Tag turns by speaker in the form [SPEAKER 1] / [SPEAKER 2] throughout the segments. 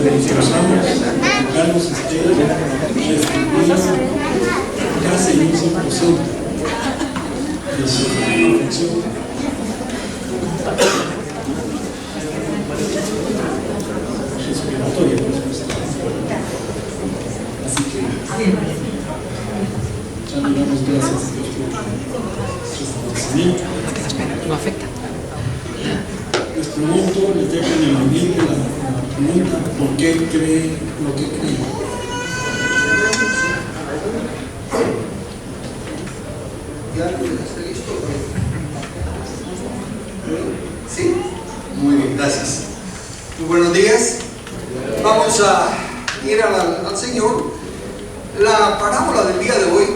[SPEAKER 1] Pensamos que Carlos esté restituido casi en un 100% de su perfección. Respiratoria, por supuesto. Así que ya le damos gracias a Dios por su fortalecimiento.
[SPEAKER 2] No afecta.
[SPEAKER 1] Nuestro monto le deja en el ambiente la pregunta: ¿por qué cree lo que cree?
[SPEAKER 3] ¿Ya está listo? ¿Sí? Muy bien, gracias. Muy buenos días. Vamos a ir al Señor. La parábola del día de hoy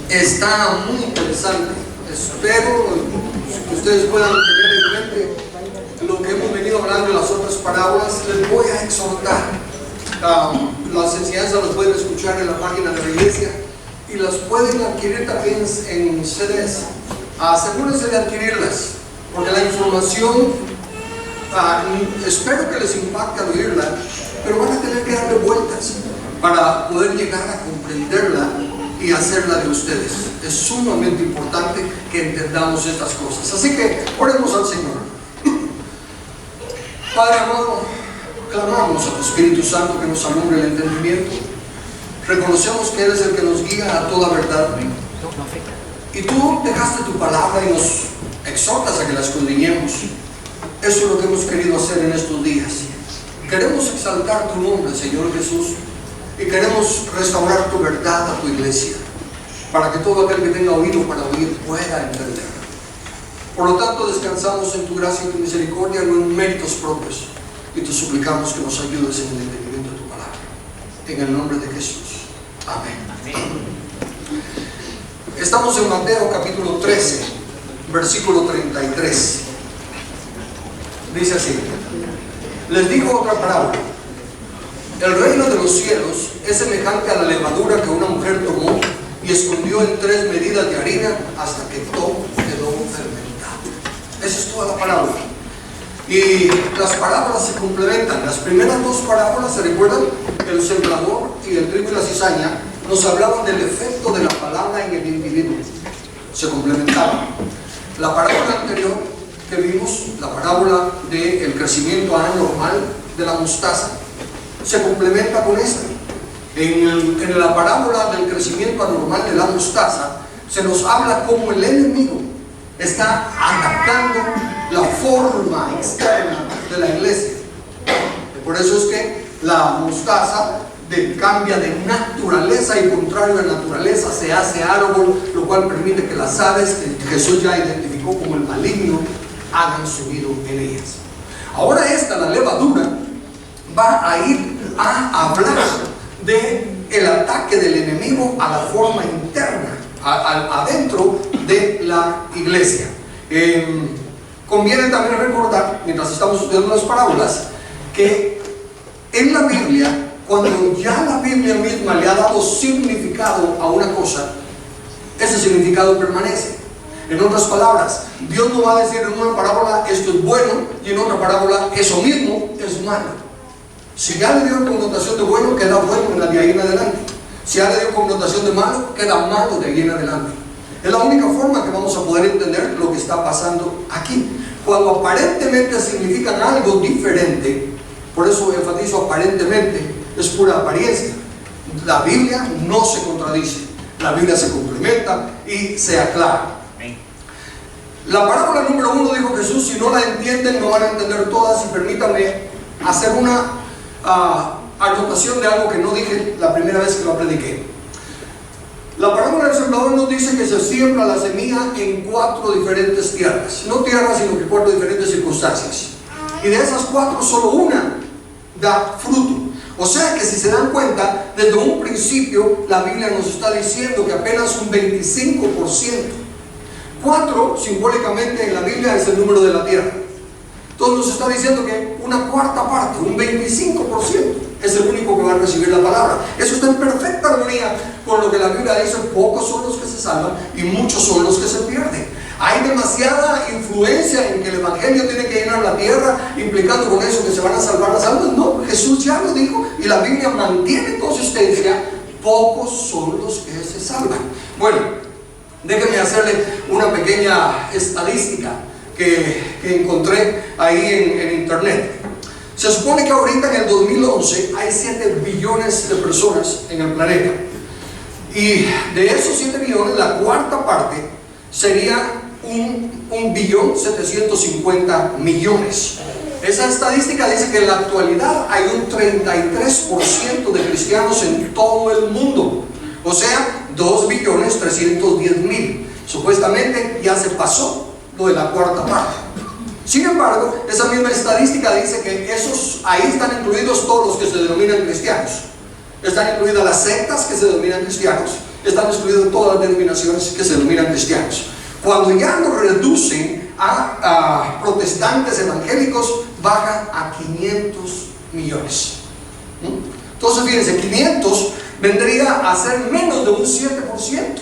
[SPEAKER 3] está muy interesante. Espero que ustedes puedan tener en mente lo que hemos venido hablando en las otras parábolas. Les voy a exhortar. Las enseñanzas las pueden escuchar en la página de la iglesia y las pueden adquirir también en CDs. Asegúrense de adquirirlas, porque la información espero que les impacte al oírla, pero van a tener que darle vueltas para poder llegar a comprenderla y hacerla de ustedes. Es sumamente importante que entendamos estas cosas. Así que oremos al Señor. Padre amado, clamamos a tu Espíritu Santo que nos alumbre el entendimiento. Reconocemos que eres el que nos guía a toda verdad. Y tú dejaste tu palabra y nos exhortas a que la escudriñemos. Eso es lo que hemos querido hacer en estos días. Queremos exaltar tu nombre, Señor Jesús, y queremos restaurar tu verdad a tu iglesia, para que todo aquel que tenga oído para oír pueda entender. Por lo tanto, descansamos en tu gracia y tu misericordia, no en méritos propios, y te suplicamos que nos ayudes en el entendimiento de tu palabra. En el nombre de Jesús. Amén. Estamos en Mateo capítulo 13, versículo 33. Dice así: les digo otra parábola. El reino de los cielos es semejante a la levadura que una mujer tomó y escondió en 3 medidas de harina hasta que todo quedó fermentado. Esa es toda la parábola. Y las parábolas se complementan. Las primeras 2 parábolas, ¿se recuerdan? El sembrador y el trigo y la cizaña nos hablaban del efecto de la palabra en el individuo. Se complementaban. La parábola anterior que vimos, la parábola del crecimiento anormal de la mostaza, se complementa con esta. En la parábola del crecimiento anormal de la mostaza se nos habla cómo el enemigo está atacando la forma externa de la iglesia. Por eso es que la mostaza cambia de naturaleza y, contrario a naturaleza, se hace árbol, lo cual permite que las aves que Jesús ya identificó como el maligno hagan su nido en ellas. Ahora la levadura, va a ir a hablar de el ataque del enemigo a la forma interna, adentro de la iglesia. Conviene también recordar, mientras estamos estudiando las parábolas, que en la Biblia, cuando ya la Biblia misma le ha dado significado a una cosa, ese significado permanece. En otras palabras, Dios no va a decir en una parábola esto es bueno y en otra parábola eso mismo es malo. Si ya le dio connotación de bueno, queda bueno de ahí en adelante. Si ya le dio connotación de malo, queda malo de ahí en adelante. Es la única forma que vamos a poder entender lo que está pasando aquí. Cuando aparentemente significan algo diferente, por eso enfatizo aparentemente, es pura apariencia. La Biblia no se contradice, la Biblia se complementa y se aclara. La parábola número 1 dijo Jesús: si no la entienden, no van a entender todas. Y permítanme hacer una anotación de algo que no dije la primera vez que lo prediqué. La parábola del sembrador nos dice que se siembra la semilla en 4 diferentes tierras. No tierras, sino que 4 diferentes circunstancias. Y de esas 4, solo una da fruto. O sea que si se dan cuenta, desde un principio la Biblia nos está diciendo que apenas un 25%. 4 simbólicamente en la Biblia es el número de la tierra. Entonces nos está diciendo que una cuarta parte, un 25%, es el único que va a recibir la palabra. Eso está en perfecta armonía con lo que la Biblia dice: pocos son los que se salvan y muchos son los que se pierden. Hay demasiada influencia en que el evangelio tiene que llenar la tierra, implicando con eso que se van a salvar las almas. No, Jesús ya lo dijo y la Biblia mantiene consistencia: pocos son los que se salvan. Bueno, déjenme hacerle una pequeña estadística que encontré ahí en internet. Se supone que ahorita en el 2011 hay 7 billones de personas en el planeta, y de esos 7 billones la cuarta parte sería 1.750.000.000. Esa estadística dice que en la actualidad hay un 33% de cristianos en todo el mundo, o sea, 2.310.000. Supuestamente ya se pasó lo de la cuarta parte. Sin embargo, esa misma estadística dice que ahí están incluidos todos los que se denominan cristianos. Están incluidas las sectas que se denominan cristianos, están incluidas todas las denominaciones que se denominan cristianos. Cuando ya lo reducen a protestantes evangélicos, baja a 500 millones. Entonces fíjense, 500 vendría a ser menos de un 7%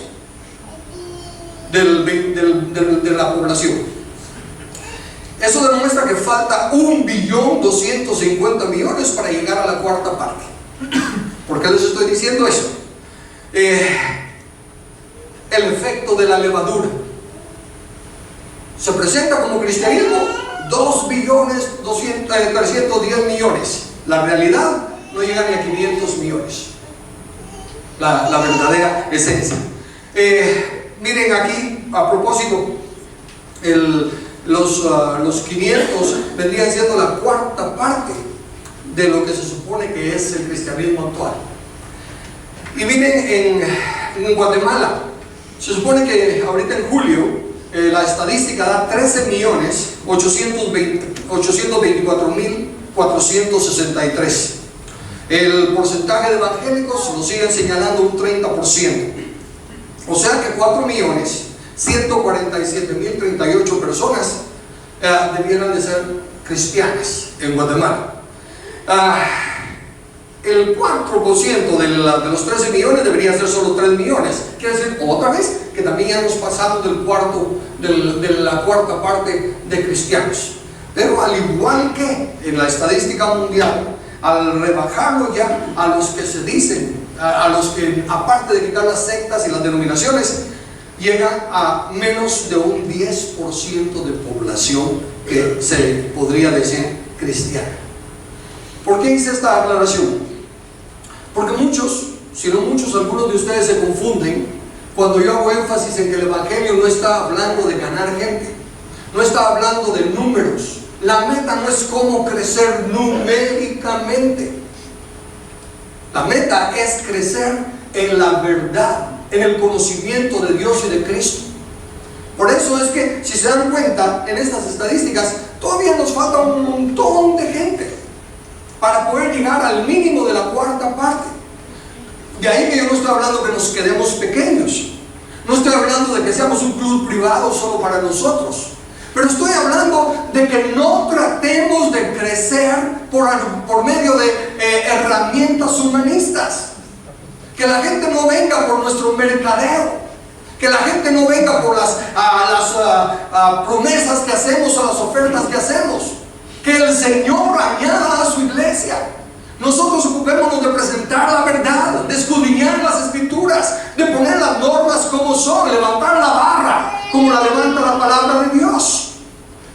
[SPEAKER 3] de la población. Eso demuestra que falta 1.250.000.000 para llegar a la cuarta parte. ¿Por qué les estoy diciendo eso? El efecto de la levadura se presenta como cristianismo: 2.310.000.000. La realidad no llega ni a 500 millones, la verdadera esencia. Miren aquí, a propósito, los 500 vendrían siendo la cuarta parte de lo que se supone que es el cristianismo actual. Y miren, en Guatemala se supone que ahorita en julio la estadística da 13.824.463. El porcentaje de evangélicos lo siguen señalando un 30%. O sea que 4.147.038 personas debieran de ser cristianas en Guatemala. El 4% de los 13 millones debería ser solo 3 millones. Quiere decir, otra vez, que también ya hemos pasado de la cuarta parte de cristianos. Pero al igual que en la estadística mundial, al rebajarlo ya a los que se dicen, a los que, aparte de quitar las sectas y las denominaciones, llega a menos de un 10% de población que se podría decir cristiana. ¿Por qué hice esta aclaración? Porque muchos, si no muchos, algunos de ustedes se confunden cuando yo hago énfasis en que el evangelio no está hablando de ganar gente, no está hablando de números. La meta no es cómo crecer numéricamente. La meta es crecer en la verdad, en el conocimiento de Dios y de Cristo. Por eso es que, si se dan cuenta, en estas estadísticas todavía nos falta un montón de gente para poder llegar al mínimo de la cuarta parte. De ahí que yo no estoy hablando que nos quedemos pequeños, no estoy hablando de que seamos un club privado solo para nosotros, pero estoy hablando de que no tratemos de crecer por medio de herramientas humanistas. Que la gente no venga por nuestro mercadeo, que la gente no venga por las promesas que hacemos o las ofertas que hacemos. Que el Señor añada a su iglesia. Nosotros ocupémonos de presentar la verdad, de escudriñar las escrituras, de poner las normas como son, levantar la barra como la levanta la palabra de Dios,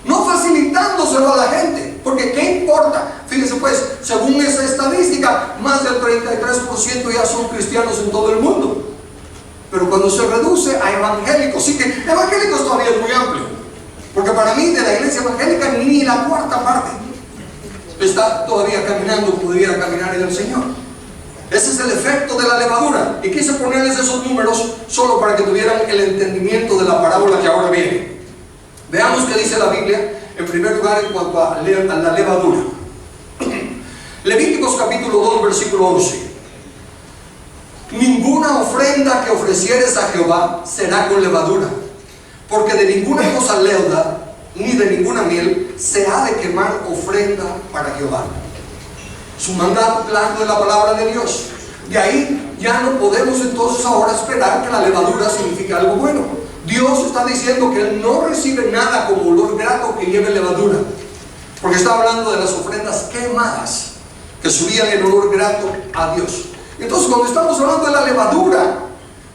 [SPEAKER 3] no facilitándoselo a la gente, porque ¿qué importa? Fíjense pues, según esa estadística, más del 33% ya son cristianos en todo el mundo, pero cuando se reduce a evangélicos, sí que evangélicos todavía es muy amplio, porque para mí de la iglesia evangélica ni la cuarta parte está todavía caminando, pudiera caminar en el Señor. Ese es el efecto de la levadura, y quise ponerles esos números solo para que tuvieran el entendimiento de la parábola que ahora viene. Veamos qué dice la Biblia en primer lugar en cuanto a la levadura. Levíticos capítulo 2 versículo 11: ninguna ofrenda que ofrecieres a Jehová será con levadura, porque de ninguna cosa leuda ni de ninguna miel se ha de quemar ofrenda para Jehová. Es un mandato claro de la palabra de Dios. De ahí ya no podemos entonces ahora esperar que la levadura signifique algo bueno. Dios está diciendo que Él no recibe nada como olor grato que lleve levadura, porque está hablando de las ofrendas quemadas, que subían en olor grato a Dios. Entonces, cuando estamos hablando de la levadura,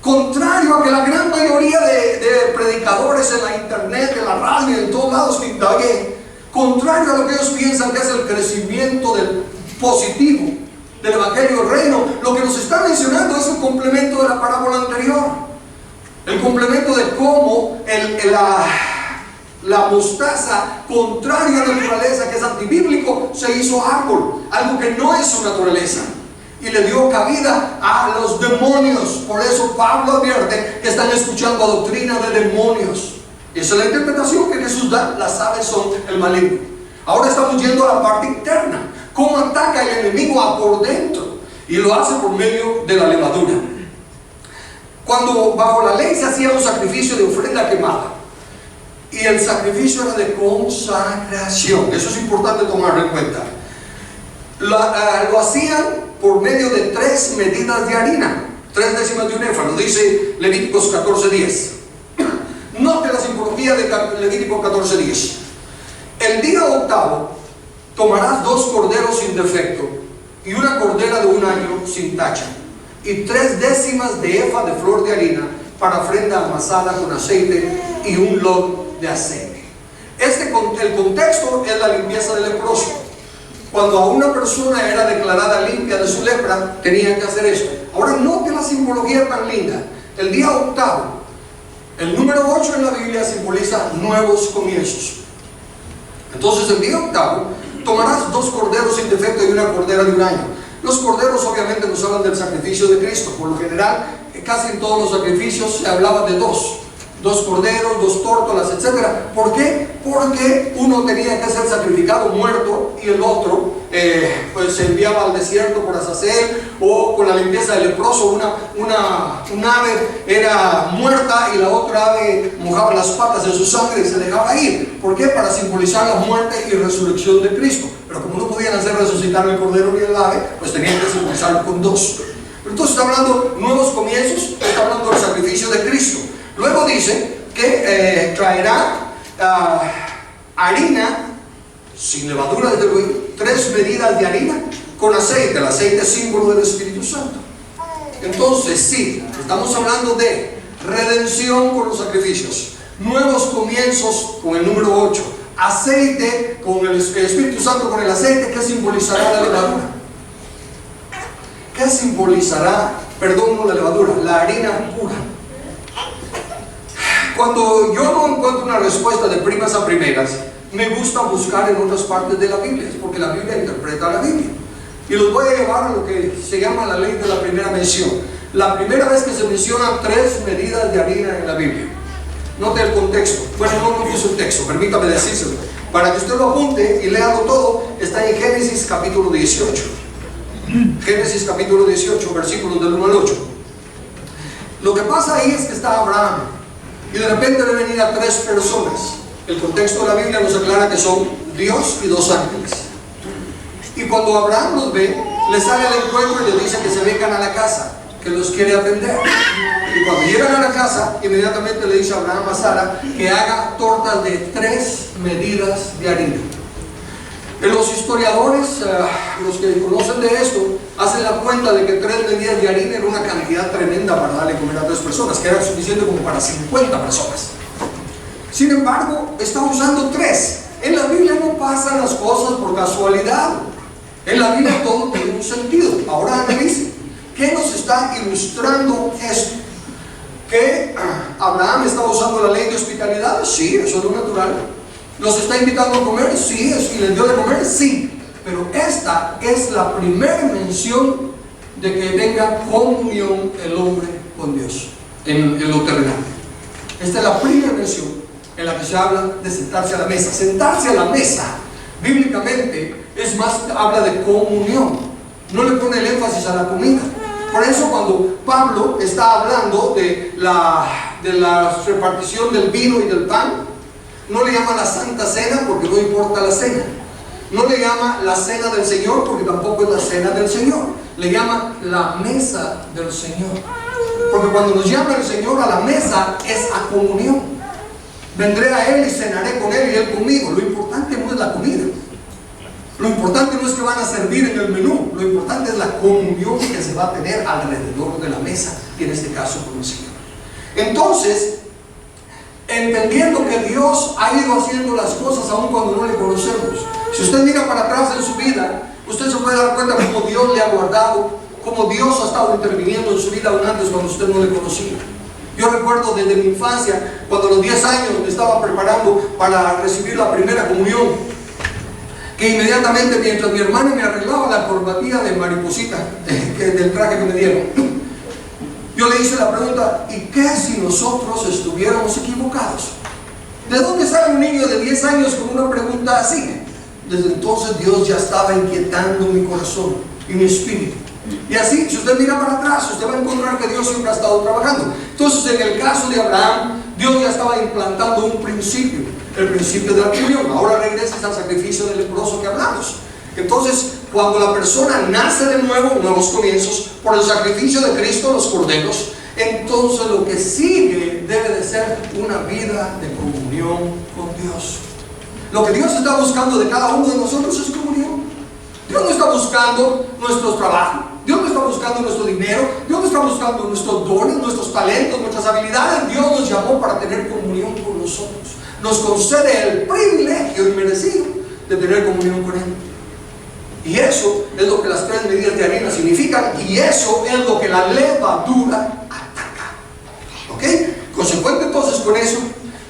[SPEAKER 3] contrario a que la gran mayoría de predicadores en la internet, en la radio, en todos lados que indagué, contrario a lo que ellos piensan que es el crecimiento del positivo del Evangelio del Reino, lo que nos está mencionando es el complemento de la parábola anterior, el complemento de cómo la mostaza, contraria a la naturaleza, que es antibíblico, se hizo árbol, algo que no es su naturaleza, y le dio cabida a los demonios. Por eso Pablo advierte que están escuchando doctrina de demonios. Esa es la interpretación que Jesús da. Las aves son el maligno. Ahora estamos yendo a la parte interna. ¿Cómo ataca el enemigo a por dentro? Y lo hace por medio de la levadura. Cuando bajo la ley se hacía un sacrificio de ofrenda quemada, y el sacrificio era de consagración, eso es importante tomarlo en cuenta. Lo hacían por medio de 3 medidas de harina, 3 décimas de un éfano, dice Levíticos 14:10. Note la simbología de Levítico 14:10. El día octavo tomarás 2 corderos sin defecto y una cordera de 1 año sin tacha, y 3 décimas de efa de flor de harina para ofrenda amasada con aceite y un log de aceite. El contexto es la limpieza del leproso. Cuando a una persona era declarada limpia de su lepra, tenía que hacer esto. Ahora note la simbología tan linda. El día octavo, el número 8 en la Biblia simboliza nuevos comienzos. Entonces el día octavo tomarás 2 corderos sin defecto y una cordera de 1 año. Los corderos obviamente nos hablan del sacrificio de Cristo. Por lo general, casi en todos los sacrificios se hablaba de 2 corderos, 2 tórtolas, etc. ¿Por qué? Porque uno tenía que ser sacrificado muerto y el otro pues se enviaba al desierto por Azazel, o con la limpieza del leproso. Un ave era muerta y la otra ave mojaba las patas en su sangre y se dejaba ir. ¿Por qué? Para simbolizar la muerte y resurrección de Cristo. Pero como no podían hacer resucitar el cordero ni el ave, pues tenían que simbolizarlo con 2. Pero entonces está hablando nuevos comienzos, está hablando del sacrificio de Cristo. Luego dice que traerá harina sin levadura, desde luego, 3 medidas de harina con aceite. El aceite es símbolo del Espíritu Santo. Entonces sí, estamos hablando de redención con los sacrificios, nuevos comienzos con el número 8, aceite con el Espíritu Santo, con el aceite. ¿Qué simbolizará la levadura? ¿Qué simbolizará, no la levadura, la harina pura? Cuando yo no encuentro una respuesta de primas a primeras, me gusta buscar en otras partes de la Biblia, porque la Biblia interpreta la Biblia. Y los voy a llevar a lo que se llama la ley de la primera mención. La primera vez que se mencionan 3 medidas de harina en la Biblia. Note el contexto. Bueno, no me puso el texto, permítame decírselo. Para que usted lo apunte y léalo todo, está en Génesis capítulo 18. Génesis capítulo 18, versículos del 1 al 8. Lo que pasa ahí es que está Abraham, y de repente le venir a 3 personas. El contexto de la Biblia nos aclara que son Dios y 2 ángeles. Y cuando Abraham los ve, le sale al encuentro y le dice que se vengan a la casa, que los quiere atender. Y cuando llegan a la casa, inmediatamente le dice a Abraham a Sara que haga tortas de 3 medidas de harina. Los historiadores, los que conocen de esto, hacen la cuenta de que 3 medidas de harina era una cantidad tremenda para darle comer a 3 personas, que era suficiente como para 50 personas. Sin embargo, está usando 3. En la Biblia no pasan las cosas por casualidad. En la Biblia todo tiene un sentido. Ahora analice, ¿qué nos está ilustrando esto? ¿Que Abraham está usando la ley de hospitalidad? Sí, eso es lo natural. ¿Los está invitando a comer? Sí. ¿Y les dio de comer? Sí. Pero esta es la primera mención de que tenga comunión el hombre con Dios en lo terrenal. Esta es la primera mención en la que se habla de sentarse a la mesa. Sentarse a la mesa, bíblicamente, es más, habla de comunión. No le pone el énfasis a la comida. Por eso cuando Pablo está hablando de la repartición del vino y del pan, no le llama la Santa Cena porque no importa la cena. No le llama la Cena del Señor porque tampoco es la Cena del Señor. Le llama la Mesa del Señor. Porque cuando nos llama el Señor a la mesa es a comunión. Vendré a Él y cenaré con Él y Él conmigo. Lo importante no es la comida. Lo importante no es que van a servir en el menú, lo importante es la comunión que se va a tener alrededor de la mesa, y en este caso con el Señor. Entonces, entendiendo que Dios ha ido haciendo las cosas aun cuando no le conocemos. Si usted mira para atrás en su vida, usted se puede dar cuenta cómo Dios le ha guardado, cómo Dios ha estado interviniendo en su vida aún antes cuando usted no le conocía. Yo recuerdo desde mi infancia, cuando a los 10 años me estaba preparando para recibir la primera comunión, que inmediatamente mientras mi hermana me arreglaba la corbatilla de mariposita del traje que me dieron, yo le hice la pregunta: ¿y qué si nosotros estuviéramos equivocados? ¿De dónde sale un niño de 10 años con una pregunta así? Desde entonces Dios ya estaba inquietando mi corazón y mi espíritu. Y así, si usted mira para atrás, usted va a encontrar que Dios siempre ha estado trabajando. Entonces, en el caso de Abraham, Dios ya estaba implantando un principio, el principio de la comunión. Ahora regresas al sacrificio del leproso que hablamos. Entonces, cuando la persona nace de nuevo, nuevos comienzos, por el sacrificio de Cristo, los corderos, entonces lo que sigue debe de ser una vida de comunión con Dios. Lo que Dios está buscando de cada uno de nosotros es comunión. Dios no está buscando nuestros trabajos, Dios no está buscando nuestro dinero, Dios no está buscando nuestros dones, nuestros talentos, nuestras habilidades. Dios nos llamó para tener comunión con nosotros. Nos concede el privilegio inmerecido de tener comunión con Él. Y eso es lo que las 3 medidas de harina significan, y eso es lo que la levadura ataca. ¿Ok? Consecuente entonces con eso,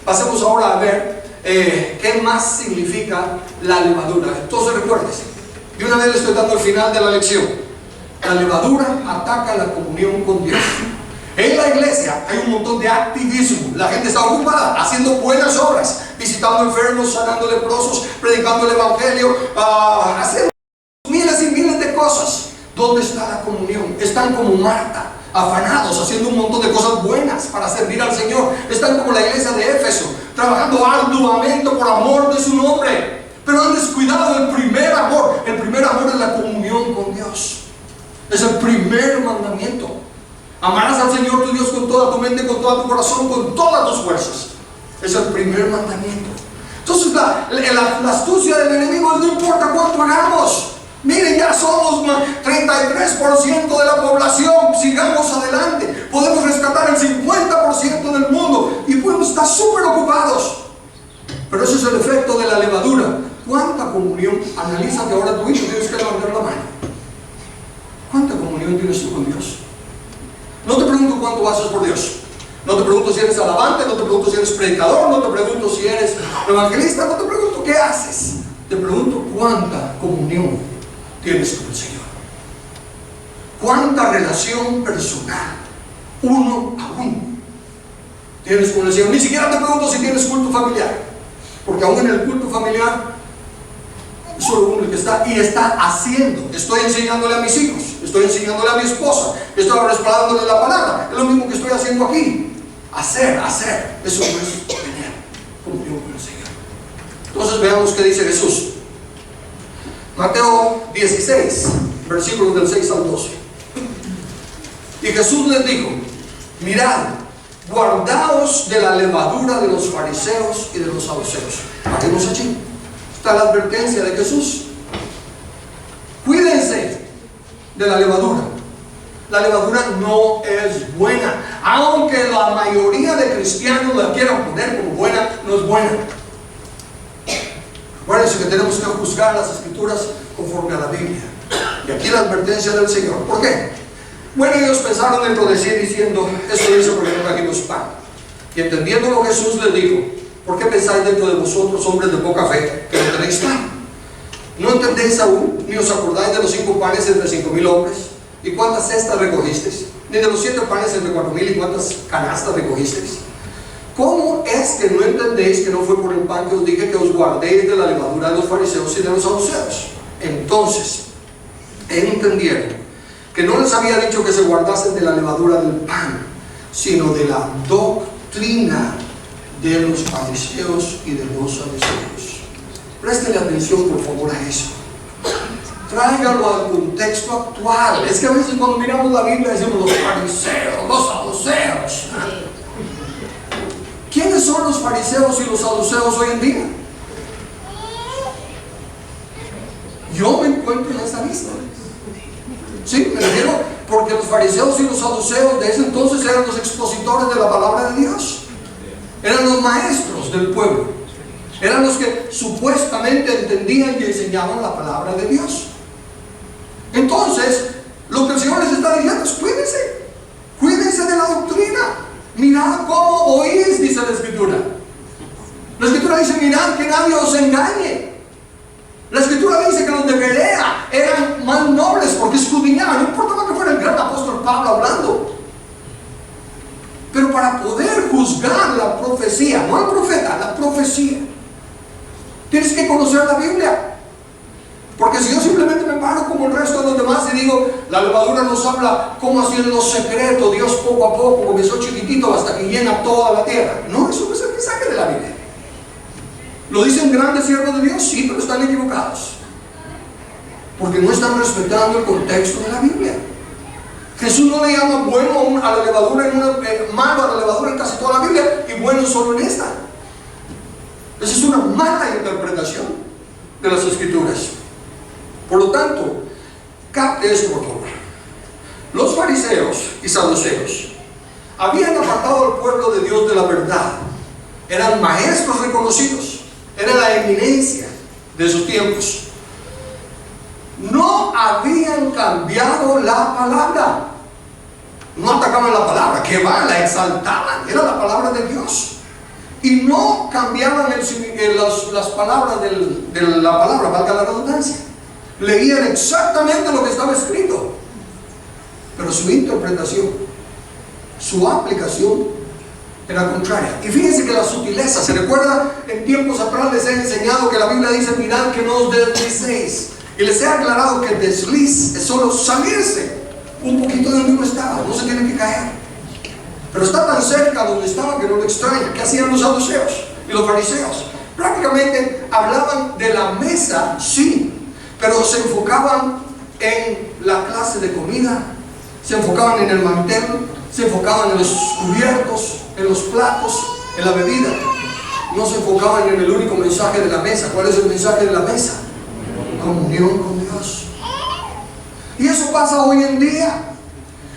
[SPEAKER 3] pasemos ahora a ver qué más significa la levadura. Entonces recuérdense, de una vez le estoy dando el final de la lección. La levadura ataca la comunión con Dios. En la iglesia hay un montón de activismo. La gente está ocupada haciendo buenas obras, visitando enfermos, sanando leprosos, predicando el evangelio, haciendo miles y miles de cosas. ¿Dónde está la comunión? Están como Marta, afanados, haciendo un montón de cosas buenas para servir al Señor. Están como la iglesia de Éfeso, trabajando arduamente por amor de su nombre, pero han descuidado el primer amor. El primer amor es la comunión con Dios. Es el primer mandamiento. Amarás al Señor tu Dios con toda tu mente, con todo tu corazón, con todas tus fuerzas. Es el primer mandamiento. Entonces la astucia del enemigo es: no importa cuánto hagamos. Miren, ya somos 33% de la población. Sigamos adelante. Podemos rescatar el 50% del mundo y podemos estar súper ocupados. Pero ese es el efecto de la levadura. ¿Cuánta comunión? Analízate ahora tú mismo. Tienes que levantar la mano. ¿Cuánta comunión tienes tú con Dios? No te pregunto cuánto haces por Dios. No te pregunto si eres alabante. No te pregunto si eres predicador. No te pregunto si eres evangelista. No te pregunto qué haces. Te pregunto cuánta comunión tienes con el Señor. ¿Cuánta relación personal, uno a uno, tienes con el Señor? Ni siquiera te pregunto si tienes culto familiar, porque aún en el culto familiar es solo uno el que está y está haciendo. Estoy enseñándole a mis hijos, estoy enseñándole a mi esposa, estoy respaldándole la palabra. Es lo mismo que estoy haciendo aquí. Hacer. Eso no es tener comunión con el Señor. Entonces veamos qué dice Jesús. Mateo 16, versículos del 6 al 12. Y Jesús les dijo: mirad, guardaos de la levadura de los fariseos y de los saduceos. Paremos allí. Está la advertencia de Jesús. Cuídense de la levadura. La levadura no es buena. Aunque la mayoría de cristianos la quieran poner como buena, no es buena. Acuérdense que tenemos que juzgar las escrituras conforme a la Biblia. Y aquí la advertencia del Señor. ¿Por qué? Bueno, ellos pensaron dentro de sí diciendo: esto dice porque no trajimos pan. Y entendiéndolo, Jesús les dijo: ¿por qué pensáis dentro de vosotros, hombres de poca fe, que no tenéis pan? ¿No entendéis aún, ni os acordáis de los 5 panes entre 5,000 hombres? ¿Y cuántas cestas recogisteis? Ni de los 7 panes entre 4,000, ¿y cuántas canastas recogisteis? ¿Cómo es que no entendéis que no fue por el pan que os dije que os guardéis de la levadura de los fariseos y de los saduceos? Entonces entendieron que no les había dicho que se guardasen de la levadura del pan, sino de la doctrina de los fariseos y de los saduceos. Préstele atención, por favor, a eso. Tráigalo al contexto actual. Es que a veces cuando miramos la Biblia decimos: los fariseos, los saduceos. ¿Quiénes son los fariseos y los saduceos hoy en día? yo me encuentro en esa lista. Sí, me refiero porque los fariseos y los saduceos de ese entonces eran los expositores de la palabra de Dios. Eran los maestros del pueblo. Eran los que supuestamente entendían y enseñaban la palabra de Dios. Entonces, lo que el Señor les está diciendo es: cuídense. Cuídense de la doctrina. Mirad cómo oís, dice la Escritura. La Escritura dice: mirad que nadie os engañe. La Escritura dice que los de Berea eran más nobles porque escudriñaban. No importaba que fuera el gran apóstol Pablo hablando. Pero para poder juzgar la profecía, no al profeta, la profecía, tienes que conocer la Biblia. Porque si yo simplemente me paro como el resto de los demás y digo, la levadura nos habla cómo así en lo secreto Dios poco a poco comenzó chiquitito hasta que llena toda la tierra. No, eso no es el mensaje de la Biblia. ¿Lo dicen grandes siervos de Dios? Sí, pero están equivocados. Porque no están respetando el contexto de la Biblia. Jesús no le llama bueno a la levadura malo a la levadura en casi toda la Biblia y bueno solo en esta. Esa es una mala interpretación de las Escrituras. Por lo tanto, capte esto, por favor. Los fariseos y saduceos habían apartado al pueblo de Dios de la verdad. Eran maestros reconocidos. Era la eminencia de sus tiempos. No habían cambiado la palabra. No atacaban la palabra, que va, la exaltaban. Era la palabra de Dios. Y no cambiaban las palabras de la palabra, valga la redundancia. Leían exactamente lo que estaba escrito. Pero su interpretación, su aplicación era contraria. Y fíjense que la sutileza, ¿se recuerda? En tiempos atrás les he enseñado que la Biblia dice: mirad que no os deslicéis. Y les he aclarado que el desliz es solo salirse un poquito de donde uno estaba. No se tiene que caer. Pero está tan cerca donde estaba que no lo extraña. ¿Qué hacían los saduceos y los fariseos? Prácticamente hablaban de la mesa, sí, pero se enfocaban en la clase de comida, se enfocaban en el mantel, se enfocaban en los cubiertos, en los platos, en la bebida. No se enfocaban en el único mensaje de la mesa. ¿Cuál es el mensaje de la mesa? Comunión con Dios. Y eso pasa hoy en día.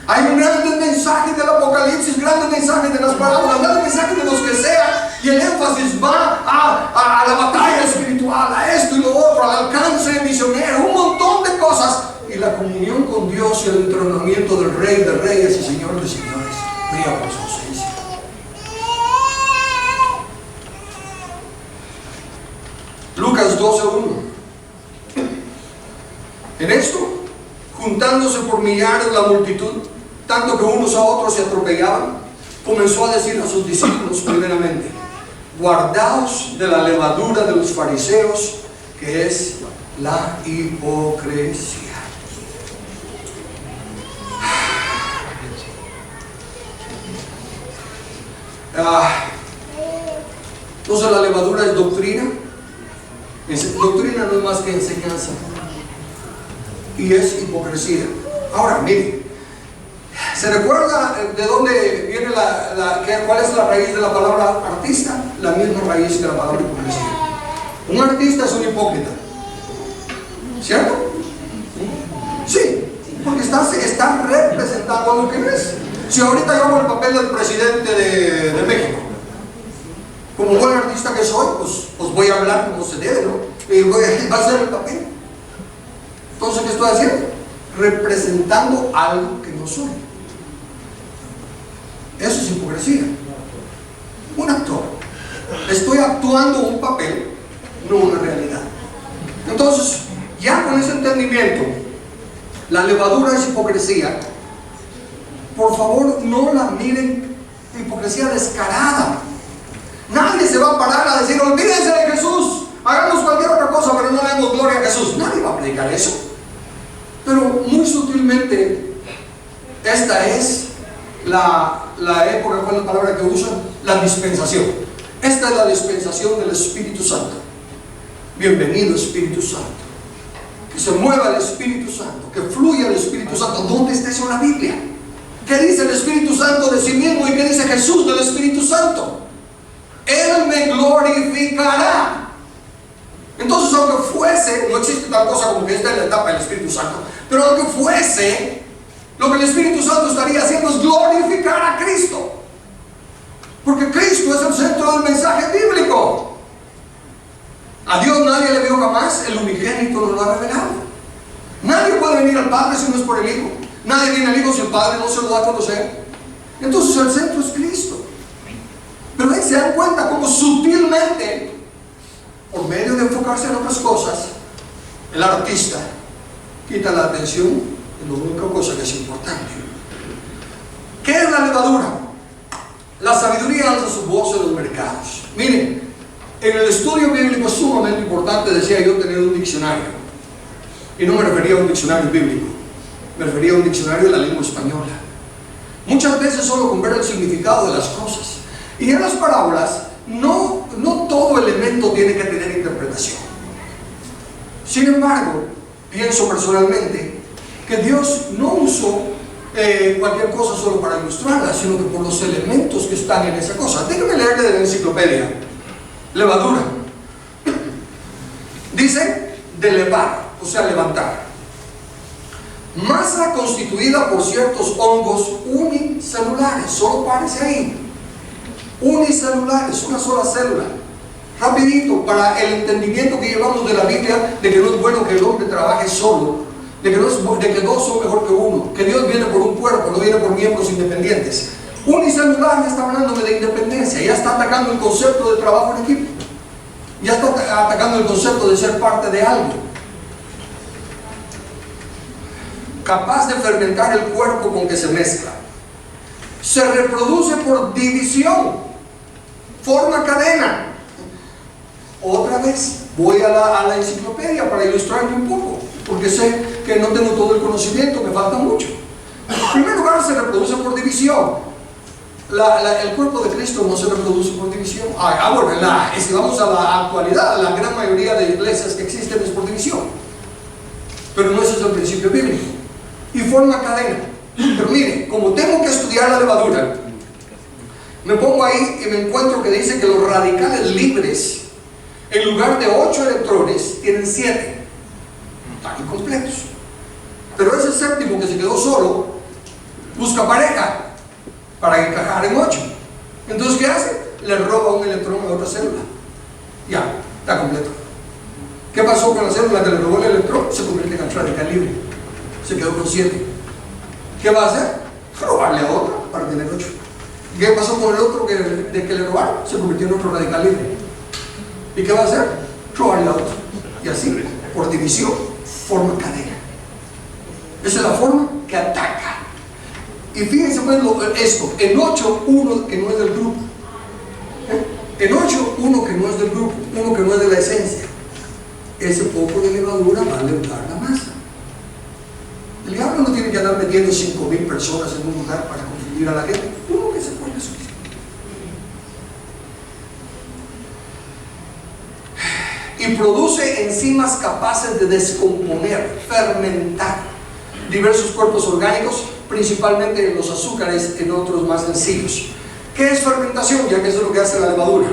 [SPEAKER 3] Hay grandes mensajes del Apocalipsis, grandes mensajes de las parábolas, grandes mensajes de los que sea, y el énfasis va a la batalla espiritual, a esto y lo otro, al alcance misionero, un montón de cosas. Y la comunión con Dios y el entronamiento del Rey de Reyes y Señor de Señores brilla por su ausencia. Lucas 12:1. En esto, juntándose por millares la multitud, tanto que unos a otros se atropellaban, comenzó a decir a sus discípulos primeramente: guardaos de la levadura de los fariseos, que es la hipocresía. Entonces la levadura es doctrina. Doctrina no es más que enseñanza. Y es hipocresía. Ahora, miren, ¿se recuerda de dónde viene cuál es la raíz de la palabra artista? La misma raíz que la palabra hipocresía. Un artista es un hipócrita, ¿cierto? Sí, porque está representando algo que no es. Si ahorita yo hago el papel del presidente de México, como buen artista que soy, pues voy a hablar como se debe, ¿no? Y voy a hacer el papel. Entonces, ¿qué estoy haciendo? Representando algo que no soy. Eso es hipocresía. Un actor. Estoy actuando un papel, no una realidad. Entonces, ya con ese entendimiento, la levadura es hipocresía. Por favor, no la miren hipocresía descarada. Nadie se va a parar a decir: olvídense de Jesús, hagamos cualquier otra cosa, pero no demos gloria a Jesús. Nadie va a predicar eso. Pero muy sutilmente, esta es la época, ¿cuál es la palabra que usan? La dispensación. Esta es la dispensación del Espíritu Santo. Bienvenido, Espíritu Santo. Que se mueva el Espíritu Santo, que fluya el Espíritu Santo. ¿Dónde está eso en la Biblia? ¿Qué dice el Espíritu Santo de sí mismo y qué dice Jesús del Espíritu Santo? Él me glorificará. Entonces, aunque fuese, no existe tal cosa como que esta es la etapa del Espíritu Santo, pero aunque fuese, lo que el Espíritu Santo estaría haciendo es glorificar a Cristo, porque Cristo es el centro del mensaje bíblico. A Dios nadie le vio jamás, el unigénito nos lo ha revelado. Nadie puede venir al Padre si no es por el Hijo. Nadie viene al Hijo si el Padre no se lo da a conocer. Entonces el centro es Cristo. Pero ahí se dan cuenta cómo sutilmente, por medio de enfocarse en otras cosas, el artista quita la atención de la única cosa que es importante. ¿Qué es la levadura? La sabiduría alza su voz en los mercados. Miren, en el estudio bíblico es sumamente importante, decía yo, tener un diccionario. Y no me refería a un diccionario bíblico, me refería a un diccionario de la lengua española. Muchas veces solo con ver el significado de las cosas. Y en las parábolas, no todo elemento tiene que tener interpretación. Sin embargo, pienso personalmente que Dios no usó cualquier cosa solo para ilustrarla, sino que por los elementos que están en esa cosa. Déjenme leerle de la enciclopedia. Levadura. Dice de levar, o sea, levantar. Masa constituida por ciertos hongos unicelulares. Solo párese ahí. Unicelulares, una sola célula. Rapidito, para el entendimiento que llevamos de la Biblia, de que no es bueno que el hombre trabaje solo, de que dos son mejor que uno, que Dios viene por un cuerpo, no viene por miembros independientes. Unicelular está hablándome de independencia, ya está atacando el concepto de trabajo en equipo, ya está atacando el concepto de ser parte de algo. Capaz de fermentar el cuerpo con que se mezcla. Se reproduce por división, forma cadena. Otra vez, voy a la enciclopedia para ilustrarme un poco, porque sé que no tengo todo el conocimiento, me falta mucho. En primer lugar, se reproduce por división. El cuerpo de Cristo no se reproduce por división. Bueno, si vamos a la actualidad, la gran mayoría de iglesias que existen es por división. Pero no ese es el principio bíblico. Y forma cadena. Pero mire, como tengo que estudiar la levadura, me pongo ahí y me encuentro que dice que los radicales libres, en lugar de 8 electrones, tienen 7. Están incompletos. Pero ese séptimo que se quedó solo, busca pareja para encajar en 8. Entonces, ¿qué hace? Le roba un electrón a otra célula. Ya, está completo. ¿Qué pasó con la célula que le robó el electrón? Se convierte en radical libre. Se quedó con 7. ¿Qué va a hacer? Robarle a otra para tener 8. ¿Qué pasó con el otro que le robaron? Se convirtió en otro radical libre. ¿Y qué va a hacer? Robarle a otro. Y así, por división, forma cadena. Esa es la forma que ataca. Y fíjense pues esto, en 8, uno que no es del grupo. En 8, uno que no es del grupo, uno que no es de la esencia. Ese poco de levadura va a levantar la masa. El diablo no tiene que andar metiendo 5,000 personas en un lugar para confundir a la gente. Uno que se pone suficiente. Y produce enzimas capaces de descomponer, fermentar diversos cuerpos orgánicos, principalmente los azúcares, en otros más sencillos. ¿Qué es fermentación? Ya que eso es lo que hace la levadura.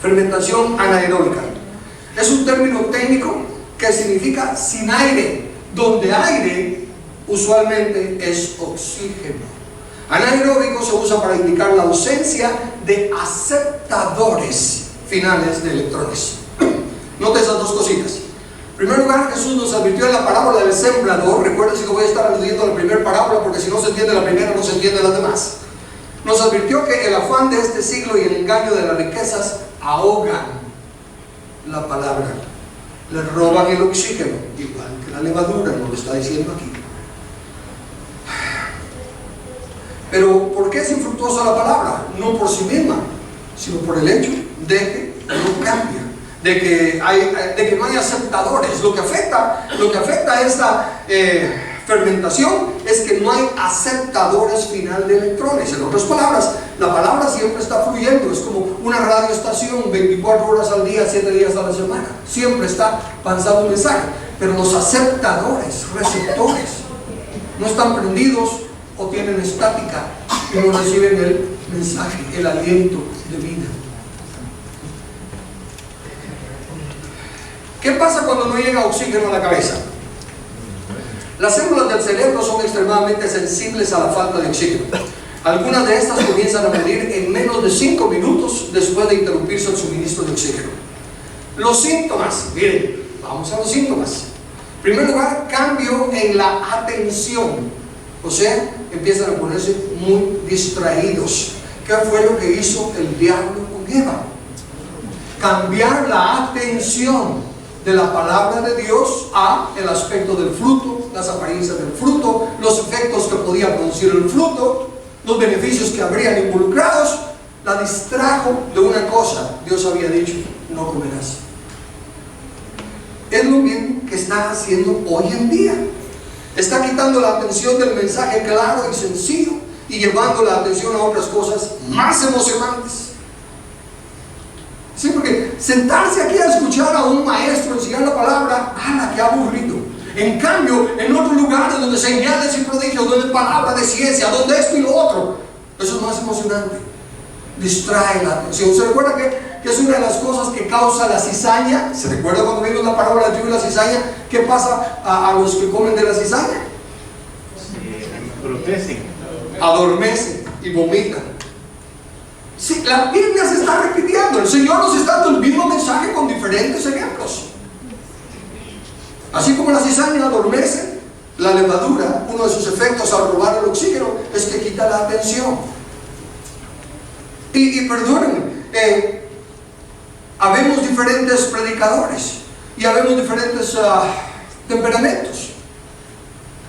[SPEAKER 3] Fermentación anaeróbica. Es un término técnico que significa sin aire, donde aire usualmente es oxígeno. Anaeróbico se usa para indicar la ausencia de aceptadores finales de electrones. Note esas dos cositas. En primer lugar, Jesús nos advirtió en la parábola del sembrador. Recuerden que voy a estar aludiendo a la primera parábola, porque si no se entiende la primera, no se entiende las demás. Nos advirtió que el afán de este siglo y el engaño de las riquezas ahogan la palabra, le roban el oxígeno, igual que la levadura, nos lo está diciendo aquí. Pero ¿por qué es infructuosa la palabra? No por sí misma, sino por el hecho de que no cambia, de que no hay aceptadores. Lo que afecta a esta fermentación es que no hay aceptadores final de electrones. En otras palabras, la palabra siempre está fluyendo, es como una radioestación 24 horas al día, 7 días a la semana. Siempre está pasando un mensaje, pero los aceptadores, receptores, no están prendidos o tienen estática y no reciben el mensaje, el aliento de vida. ¿Qué pasa cuando no llega oxígeno a la cabeza? Las células del cerebro son extremadamente sensibles a la falta de oxígeno. Algunas de estas comienzan a morir en menos de 5 minutos después de interrumpirse el suministro de oxígeno. Los síntomas, miren, vamos a los síntomas. En primer lugar, cambio en la atención. O sea, empiezan a ponerse muy distraídos. ¿Qué fue lo que hizo el diablo con Eva? Cambiar la atención de la palabra de Dios a el aspecto del fruto, las apariencias del fruto, los efectos que podía producir el fruto, los beneficios que habrían involucrados. La distrajo de una cosa. Dios había dicho: no comerás. Es lo mismo que está haciendo hoy en día. Está quitando la atención del mensaje claro y sencillo y llevando la atención a otras cosas más emocionantes. Sí, porque sentarse aquí a escuchar a un maestro enseñar la palabra, ¡ala, qué aburrido! En cambio, en otros lugares donde señales y prodigios, donde palabra de ciencia, donde esto y lo otro, eso es más emocionante. Distrae la atención. ¿Se recuerda que es una de las cosas que causa la cizaña? ¿Se recuerda cuando vimos la parábola de la cizaña? ¿Qué pasa a los que comen de la cizaña? Adormecen y vomitan. Sí, la Biblia se está repitiendo. El Señor nos está dando el mismo mensaje con diferentes ejemplos. Así como la cizaña adormece, la levadura, uno de sus efectos al robar el oxígeno es que quita la atención. Y perdónenme, habemos diferentes predicadores y habemos diferentes temperamentos,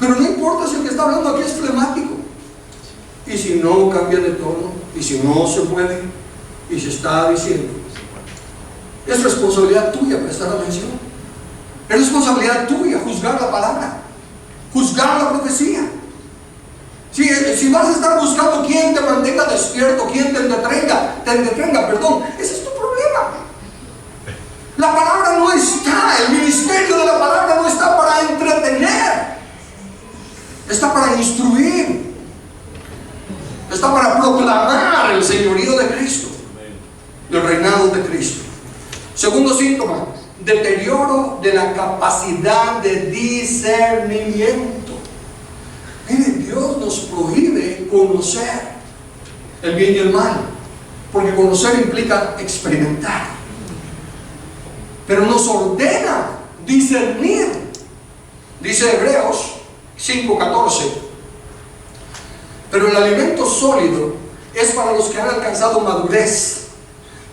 [SPEAKER 3] pero no importa si el que está hablando aquí es flemático, y si no cambia de tono, y si no se mueve, y se está diciendo, es responsabilidad tuya prestar atención. Es responsabilidad tuya juzgar la palabra, juzgar la profecía. Si vas a estar buscando quién te mantenga despierto, quién te entretenga, ese es tu problema. La palabra no está, el ministerio de la palabra no está para entretener, está para instruir, está para proclamar el señorío de Cristo, el reinado de Cristo. Segundo síntoma, deterioro de la capacidad de discernimiento. Mire, Dios nos prohíbe conocer el bien y el mal, porque conocer implica experimentar, pero nos ordena discernir. Dice Hebreos 5:14, pero el alimento sólido es para los que han alcanzado madurez,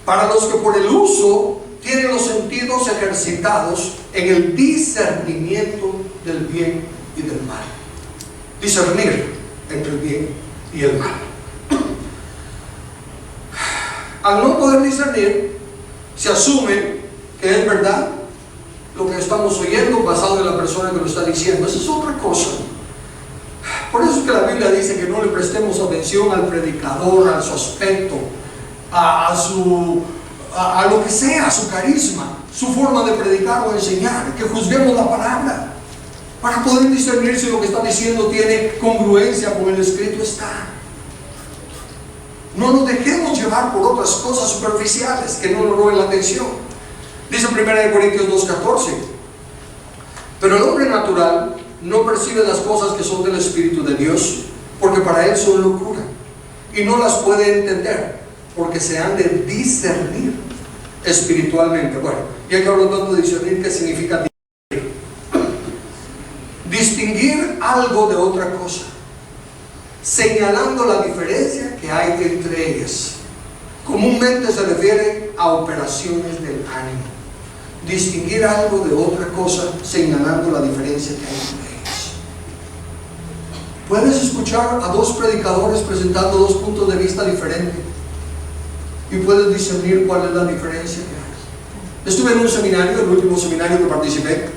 [SPEAKER 3] para los que por el uso tienen los sentidos ejercitados en el discernimiento del bien y del mal. Discernir entre el bien y el mal. Al no poder discernir, se asume que es verdad lo que estamos oyendo basado en la persona que lo está diciendo. Esa es otra cosa. Por eso es que la Biblia dice que no le prestemos atención al predicador, a su aspecto, a lo que sea, a su carisma, su forma de predicar o enseñar, que juzguemos la palabra para poder discernir si lo que está diciendo tiene congruencia con el escrito está. No nos dejemos llevar por otras cosas superficiales que no nos roben la atención. Dice 1 Corintios 2:14, pero el hombre natural no percibe las cosas que son del Espíritu de Dios, porque para él son locura, y no las puede entender, porque se han de discernir espiritualmente. Bueno, ya que hablo tanto de discernir, ¿qué significa discernir? Distinguir algo de otra cosa, señalando la diferencia que hay entre ellas. Comúnmente se refiere a operaciones del ánimo. Distinguir algo de otra cosa, señalando la diferencia que hay entre ellas. Puedes escuchar a dos predicadores presentando dos puntos de vista diferentes y puedes discernir cuál es la diferencia que hay. Estuve en un seminario, el último seminario que participé,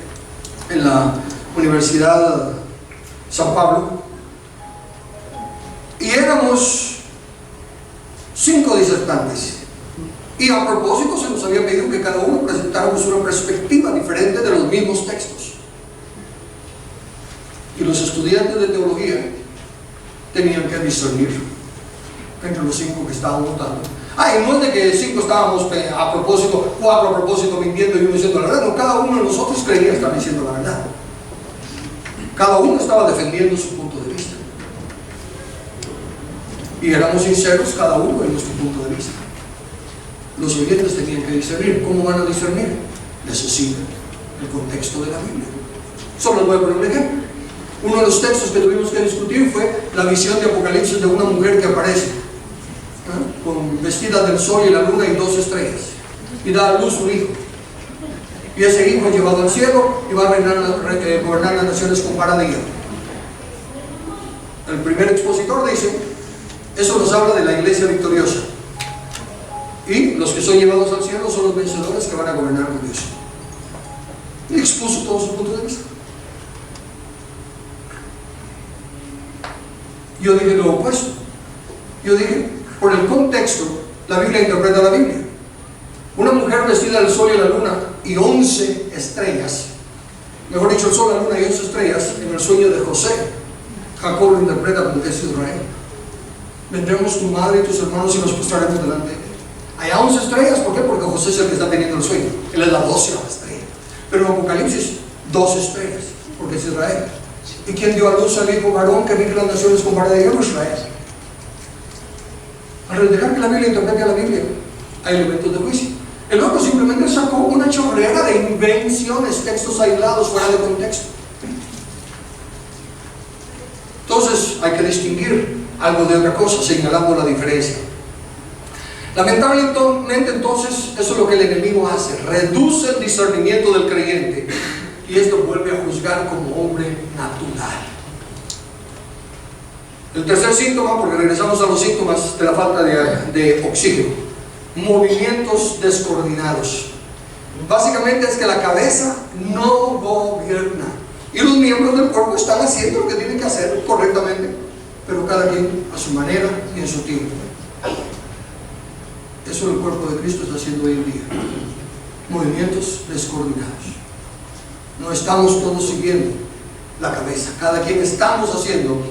[SPEAKER 3] en la Universidad San Pablo, y éramos 5 disertantes, y a propósito se nos había pedido que cada uno presentáramos una perspectiva diferente de los mismos textos, y los estudiantes de teología tenían que discernir entre los 5 que estaban votando Ay, no es de que 5 estábamos a propósito, 4 a propósito mintiendo y uno diciendo la verdad. No, cada uno de nosotros creía estar diciendo la verdad. Cada uno estaba defendiendo su punto de vista. Y éramos sinceros cada uno en nuestro punto de vista. Los oyentes tenían que discernir. ¿Cómo van a discernir? Necesitan el contexto de la Biblia. Solo les voy a poner un ejemplo. Uno de los textos que tuvimos que discutir fue la visión de Apocalipsis de una mujer que aparece con vestida del sol y la luna y 2 estrellas, y da a luz un hijo, y ese hijo es llevado al cielo y va a gobernar las naciones con vara de hierro. El primer expositor dice, eso nos habla de la iglesia victoriosa, y los que son llevados al cielo son los vencedores que van a gobernar con Dios. Y expuso todo su punto de vista. Yo dije lo opuesto. Yo dije, por el contexto, la Biblia interpreta la Biblia. Una mujer vestida del sol y la luna y 11 estrellas, mejor dicho, el sol, la luna y 11 estrellas, en el sueño de José, Jacob lo interpreta como que es Israel. Vendremos tu madre y tus hermanos y nos postraremos delante de él. Hay 11 estrellas, ¿por qué? Porque José es el que está teniendo el sueño. Él es la 12ª estrella. Pero en Apocalipsis, 2 estrellas, porque es Israel. ¿Y quién dio a luz al hijo varón que rige las naciones con vara de hierro? Israel. Al dejar que la Biblia interprete a la Biblia, hay elementos de juicio. El otro simplemente sacó una chorrera de invenciones, textos aislados fuera de contexto. Entonces hay que distinguir algo de otra cosa, señalando la diferencia. Lamentablemente entonces eso es lo que el enemigo hace, reduce el discernimiento del creyente y esto vuelve a juzgar como hombre natural. El tercer síntoma, porque regresamos a los síntomas de la falta de oxígeno: movimientos descoordinados. Básicamente es que la cabeza no gobierna y los miembros del cuerpo están haciendo lo que tienen que hacer correctamente, pero cada quien a su manera y en su tiempo. Eso el cuerpo de Cristo está haciendo hoy en día. Movimientos descoordinados. No estamos todos siguiendo la cabeza. Cada quien estamos haciendo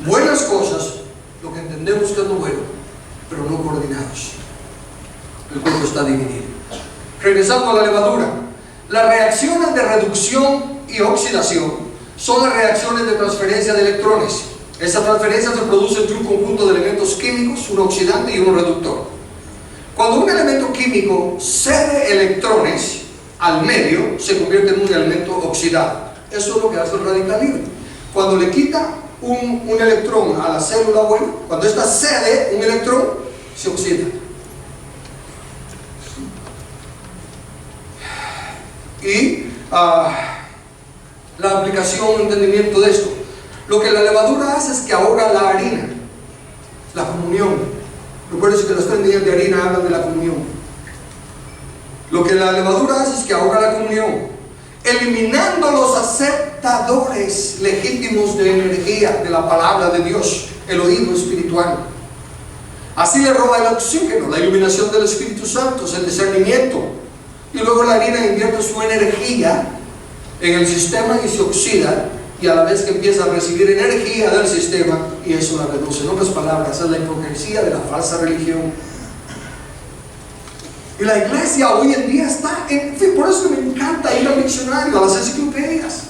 [SPEAKER 3] buenas cosas, lo que entendemos que es lo bueno, pero no coordinados. El cuerpo está dividido. Regresando a la levadura, las reacciones de reducción y oxidación son las reacciones de transferencia de electrones. Esa transferencia se produce entre un conjunto de elementos químicos, un oxidante y un reductor. Cuando un elemento químico cede electrones al medio, se convierte en un elemento oxidado. Eso es lo que hace el radical libre. Cuando le quita un electrón a la célula buena, cuando ésta cede un electrón, se oxida. Y la aplicación, entendimiento de esto, lo que la levadura hace es que ahoga la harina, la comunión. Recuerden que las 3 medidas de harina hablan de la comunión. Lo que la levadura hace es que ahoga la comunión, eliminando los aceptadores legítimos de energía de la palabra de Dios, el oído espiritual. Así le roba el oxígeno, la iluminación del Espíritu Santo, el discernimiento. Y luego la harina invierte su energía en el sistema y se oxida, y a la vez que empieza a recibir energía del sistema, y eso la reduce. En otras palabras, es la hipocresía de la falsa religión. Y la iglesia hoy en día está, en fin, por eso me encanta ir al diccionario, a las enciclopedias.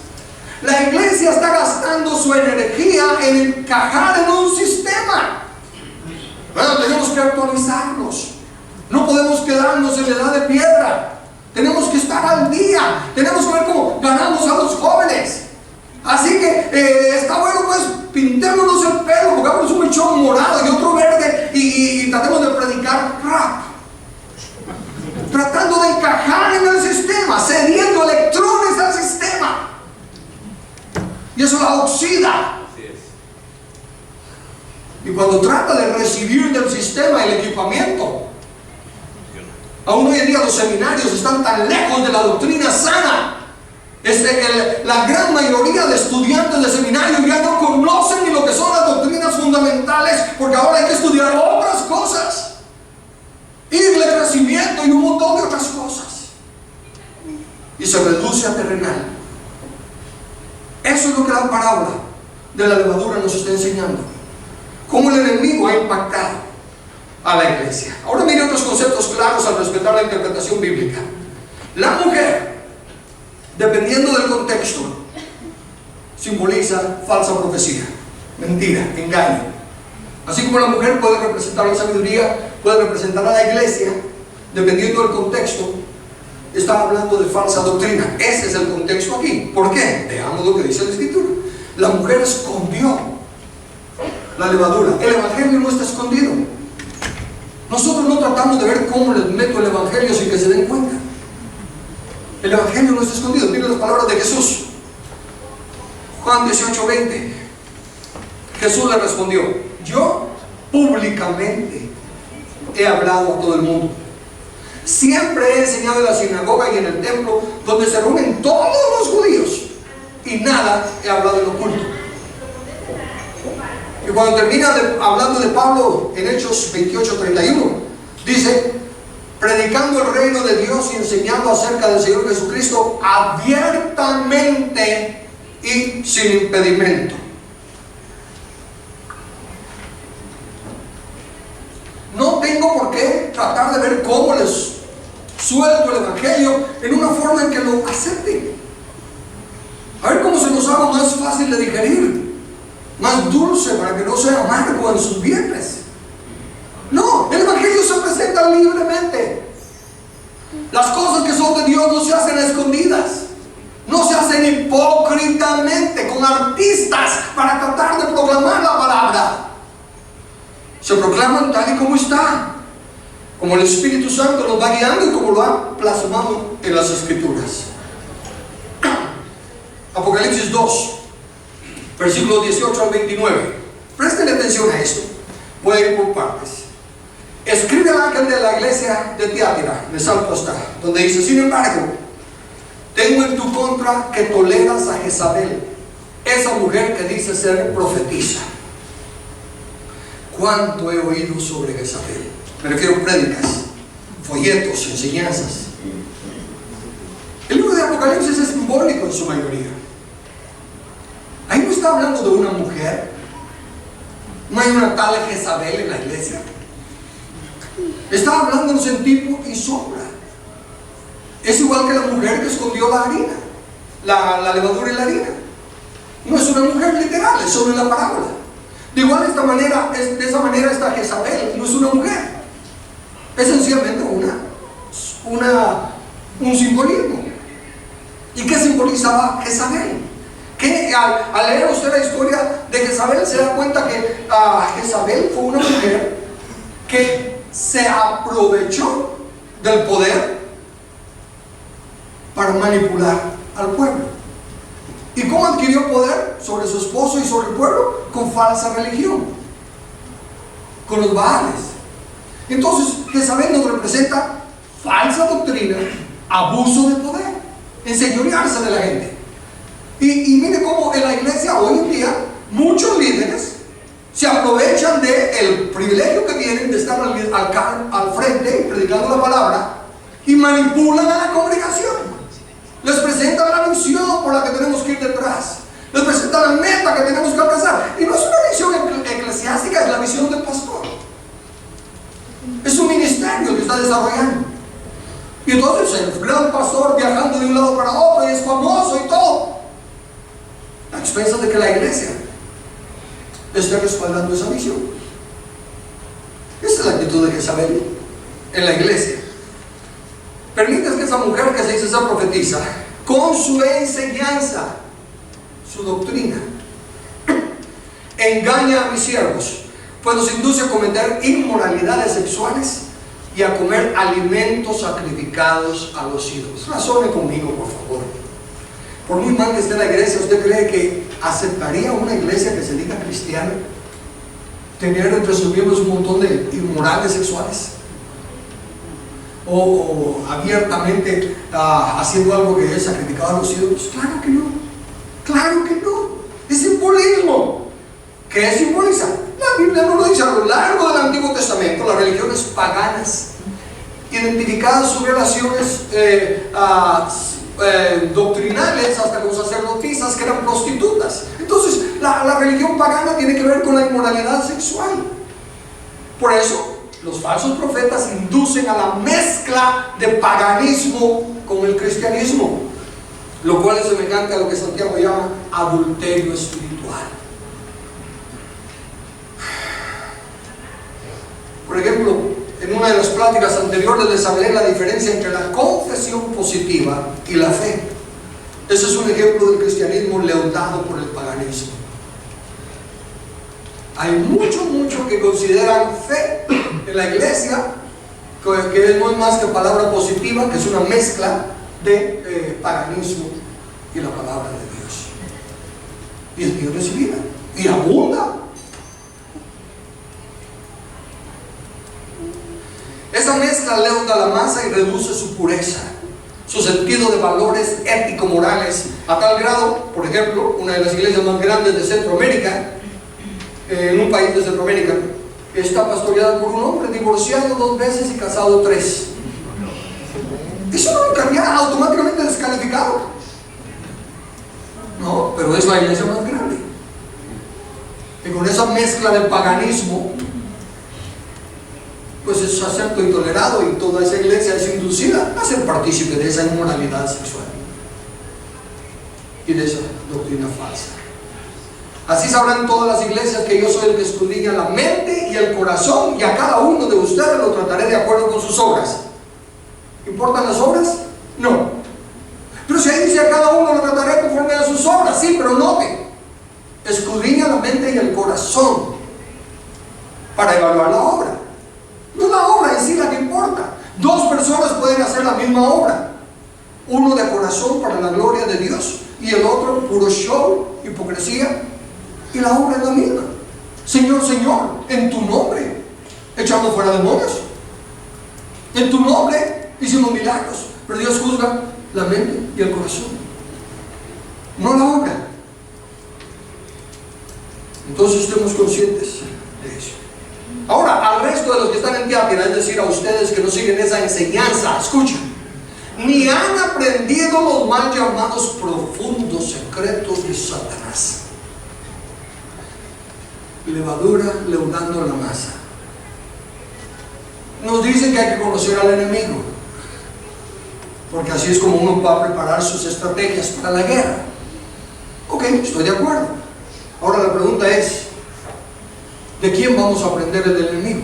[SPEAKER 3] La iglesia está gastando su energía en encajar en un sistema. Bueno, tenemos que actualizarnos. No podemos quedarnos en la edad de piedra. Tenemos que estar al día. Tenemos que ver cómo ganamos a los jóvenes. Así que está bueno, pues pintémonos el pelo, pongamos un mechón morado y otro verde y tratemos de predicar rap, tratando de encajar en el sistema, cediendo electrones al sistema, y eso la oxida. Y cuando trata de recibir del sistema el equipamiento, aún hoy en día los seminarios están tan lejos de la doctrina sana. La gran mayoría de estudiantes de seminario ya no conocen ni lo que son las doctrinas fundamentales, porque ahora hay que estudiar otras cosas, irle crecimiento y un montón de otras cosas, y se reduce a terrenal. Eso es lo que la parábola de la levadura nos está enseñando, cómo el enemigo ha impactado. a la iglesia. Ahora mire otros conceptos claros al respetar la interpretación bíblica. La mujer, dependiendo del contexto, simboliza falsa profecía, mentira, engaño. Así como la mujer puede representar la sabiduría, puede representar a la iglesia, dependiendo del contexto, está hablando de falsa doctrina. Ese es el contexto aquí. ¿Por qué? Veamos lo que dice la Escritura. La mujer escondió la levadura. El evangelio no está escondido. Nosotros no tratamos de ver cómo les meto el evangelio sin que se den cuenta. El evangelio no está escondido. Miren las palabras de Jesús. Juan 18:20. Jesús le respondió: yo públicamente he hablado a todo el mundo. Siempre he enseñado en la sinagoga y en el templo, donde se reúnen todos los judíos, y nada he hablado en oculto. Y cuando termina hablando de Pablo en Hechos 28:31, dice: predicando el reino de Dios y enseñando acerca del Señor Jesucristo abiertamente y sin impedimento. No tengo por qué tratar de ver cómo les suelto el evangelio en una forma en que lo acepten. A ver cómo se nos haga más fácil de digerir, más dulce, para que no sea amargo en sus vientres. No, el evangelio se presenta libremente. Las cosas que son de Dios no se hacen a escondidas, no se hacen hipócritamente con artistas para tratar de proclamar la palabra. Se proclaman tal y como está, como el Espíritu Santo nos va guiando y como lo ha plasmado en las Escrituras. Apocalipsis 2, versículos 18 al 29. Presten atención a esto. Voy a ir por partes. Escribe al ángel de la iglesia de Tiatira, me salto hasta donde dice: sin embargo, tengo en tu contra que toleras a Jezabel, esa mujer que dice ser profetisa. ¿Cuánto he oído sobre Jezabel? Me refiero a prédicas, folletos, enseñanzas. El libro de Apocalipsis es simbólico en su mayoría. Ahí no está hablando de una mujer. No hay una tal Jezabel en la iglesia. Está hablando en tipo y sombra. Es igual que la mujer que escondió la harina, la levadura y la harina. No es una mujer literal, es solo la parábola. De igual de esa manera esta Jezabel no es una mujer, es sencillamente un simbolismo. ¿Y qué simbolizaba Jezabel? Que al leer usted la historia de Jezabel se da cuenta que Jezabel fue una mujer que se aprovechó del poder para manipular al pueblo. ¿Y cómo adquirió poder sobre su esposo y sobre el pueblo? Con falsa religión, con los Baales. Entonces Jezabel nos representa falsa doctrina, abuso de poder, enseñorearse de la gente. Y mire cómo en la iglesia hoy en día muchos líderes se aprovechan del privilegio que tienen de estar al frente predicando la palabra y manipulan a la congregación. Les presenta la misión por la que tenemos que ir detrás, les presenta la meta que tenemos que alcanzar. Y no es una misión eclesiástica, es la misión del pastor. Es un ministerio que está desarrollando. Y entonces el gran pastor viajando de un lado para otro y es famoso y todo, a expensas de que la iglesia esté respaldando esa misión. Esa es la actitud de Jezabel en la iglesia. Permites que esa mujer que se dice ser profetisa, con su enseñanza, su doctrina, engaña a mis siervos, pues los induce a cometer inmoralidades sexuales y a comer alimentos sacrificados a los ídolos. Razone conmigo, por favor. Por muy mal que esté la iglesia, ¿usted cree que aceptaría una iglesia que se diga cristiana tener entre sus miembros un montón de inmorales sexuales? O abiertamente haciendo algo que es sacrificado a los ídolos. Claro que no, claro que no. Es simbolismo. ¿Qué simboliza? La Biblia no lo dice. A lo largo del Antiguo Testamento, las religiones paganas identificaban sus relaciones doctrinales hasta con sacerdotisas que eran prostitutas. Entonces la religión pagana tiene que ver con la inmoralidad sexual. Por eso los falsos profetas inducen a la mezcla de paganismo con el cristianismo, lo cual es semejante a lo que Santiago llama adulterio espiritual. Por ejemplo, en una de las pláticas anteriores les hablé de la diferencia entre la confesión positiva y la fe. Ese es un ejemplo del cristianismo leudado por el paganismo. Hay muchos que consideran fe en la iglesia, que no es más que palabra positiva, que es una mezcla de paganismo y la palabra de Dios. Y es bien recibida y abunda. Esa mezcla leuda la masa y reduce su pureza, su sentido de valores ético-morales, a tal grado, por ejemplo, una de las iglesias más grandes de Centroamérica, en un país de Centroamérica, está pastoreada por un hombre divorciado 2 veces y casado 3. Eso no lo cambia automáticamente descalificado. No, pero es la iglesia más grande. Y con esa mezcla de paganismo, pues es acepto y tolerado, y toda esa iglesia es inducida a ser partícipe de esa inmoralidad sexual y de esa doctrina falsa. Así sabrán todas las iglesias que yo soy el que escudriña la mente y el corazón, y a cada uno de ustedes lo trataré de acuerdo con sus obras. ¿Importan las obras? No. Pero si ahí dice a cada uno lo trataré conforme a sus obras, sí, pero note, escudriña la mente y el corazón para evaluar la obra. No es la obra en sí la que importa. 2 personas pueden hacer la misma obra, uno de corazón para la gloria de Dios y el otro puro show, hipocresía, y la obra es la misma. Señor, Señor, en tu nombre echamos fuera demonios, en tu nombre hicimos milagros, pero Dios juzga la mente y el corazón, no la obra. Entonces estemos conscientes de eso. Ahora, al resto de los que están en Tiatira, es decir, a ustedes que no siguen esa enseñanza, escuchen: ni han aprendido los mal llamados profundos secretos de Satanás. Levadura leudando la masa. Nos dicen que hay que conocer al enemigo, porque así es como uno va a preparar sus estrategias para la guerra. Ok, estoy de acuerdo. Ahora la pregunta es: ¿de quién vamos a aprender el enemigo?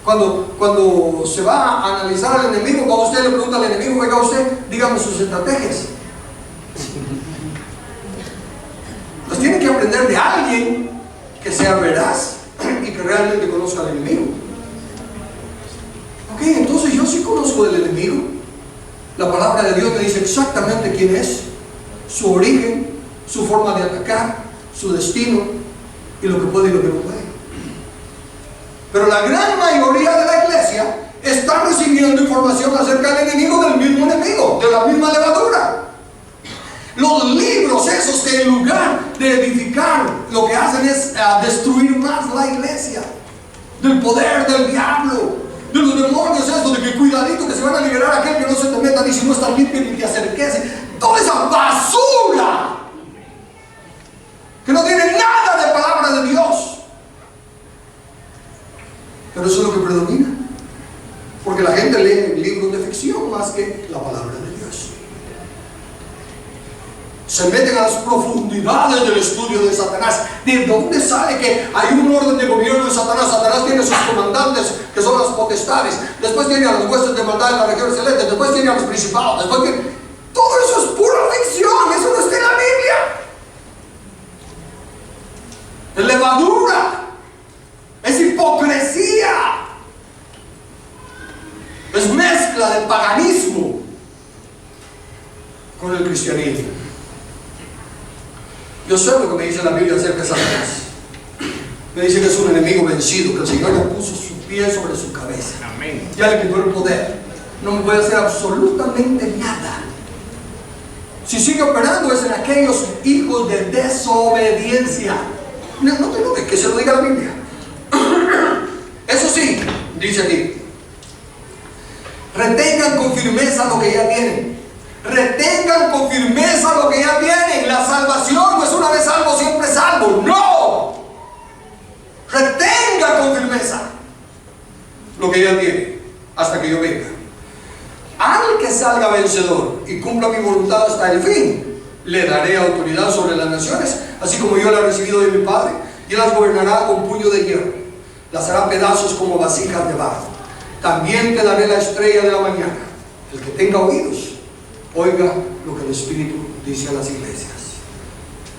[SPEAKER 3] Cuando se va a analizar al enemigo, cuando usted le pregunta al enemigo: oiga usted, dígame sus estrategias. Pues tiene que aprender de alguien que sea veraz y que realmente conozca al enemigo. Ok, entonces yo sí conozco del enemigo. La palabra de Dios me dice exactamente quién es, su origen, su forma de atacar, su destino, y lo que puede y lo que no puede. Pero la gran mayoría de la iglesia está recibiendo información acerca del enemigo, del mismo enemigo, de la misma levadura. Los libros esos que en lugar de edificar, lo que hacen es destruir más la iglesia, del poder del diablo, de los demonios estos, de que cuidadito que se van a liberar a aquel que no se te meta, ni si no está limpio ni te acerques, toda esa basura que no tiene nada de palabra de Dios. Pero eso es lo que predomina, porque la gente lee libros de ficción más que la palabra de Dios. Se meten a las profundidades del estudio de Satanás. ¿De dónde sale que hay un orden de gobierno de Satanás? Satanás tiene sus comandantes, que son las potestades. Después tiene a los huestes de maldad en las regiones celestes. Después tiene a los principados. Después tiene... Todo eso es pura ficción. Eso no está en la Biblia. Es levadura. Es hipocresía. Es mezcla de paganismo con el cristianismo. Yo sé lo que me dice la Biblia acerca de Satanás. Me dice que es un enemigo vencido, que el Señor le puso su pie sobre su cabeza. Amén. Ya le quitó el poder. No me puede hacer absolutamente nada. Si sigue operando es en aquellos hijos de desobediencia. No tengo que se lo diga la Biblia. Eso sí, dice aquí: retengan con firmeza lo que ya tienen. Retengan con firmeza lo que ya tienen. La salvación no es una vez salvo, siempre salvo. No. Retenga con firmeza. lo que ya tiene, hasta que yo venga. Al que salga vencedor y cumpla mi voluntad hasta el fin, le daré autoridad sobre las naciones, así como yo la he recibido de mi Padre, y él las gobernará con puño de hierro, las hará pedazos como vasijas de barro. También te daré la estrella de la mañana. El que tenga oídos, oiga lo que el Espíritu dice a las iglesias.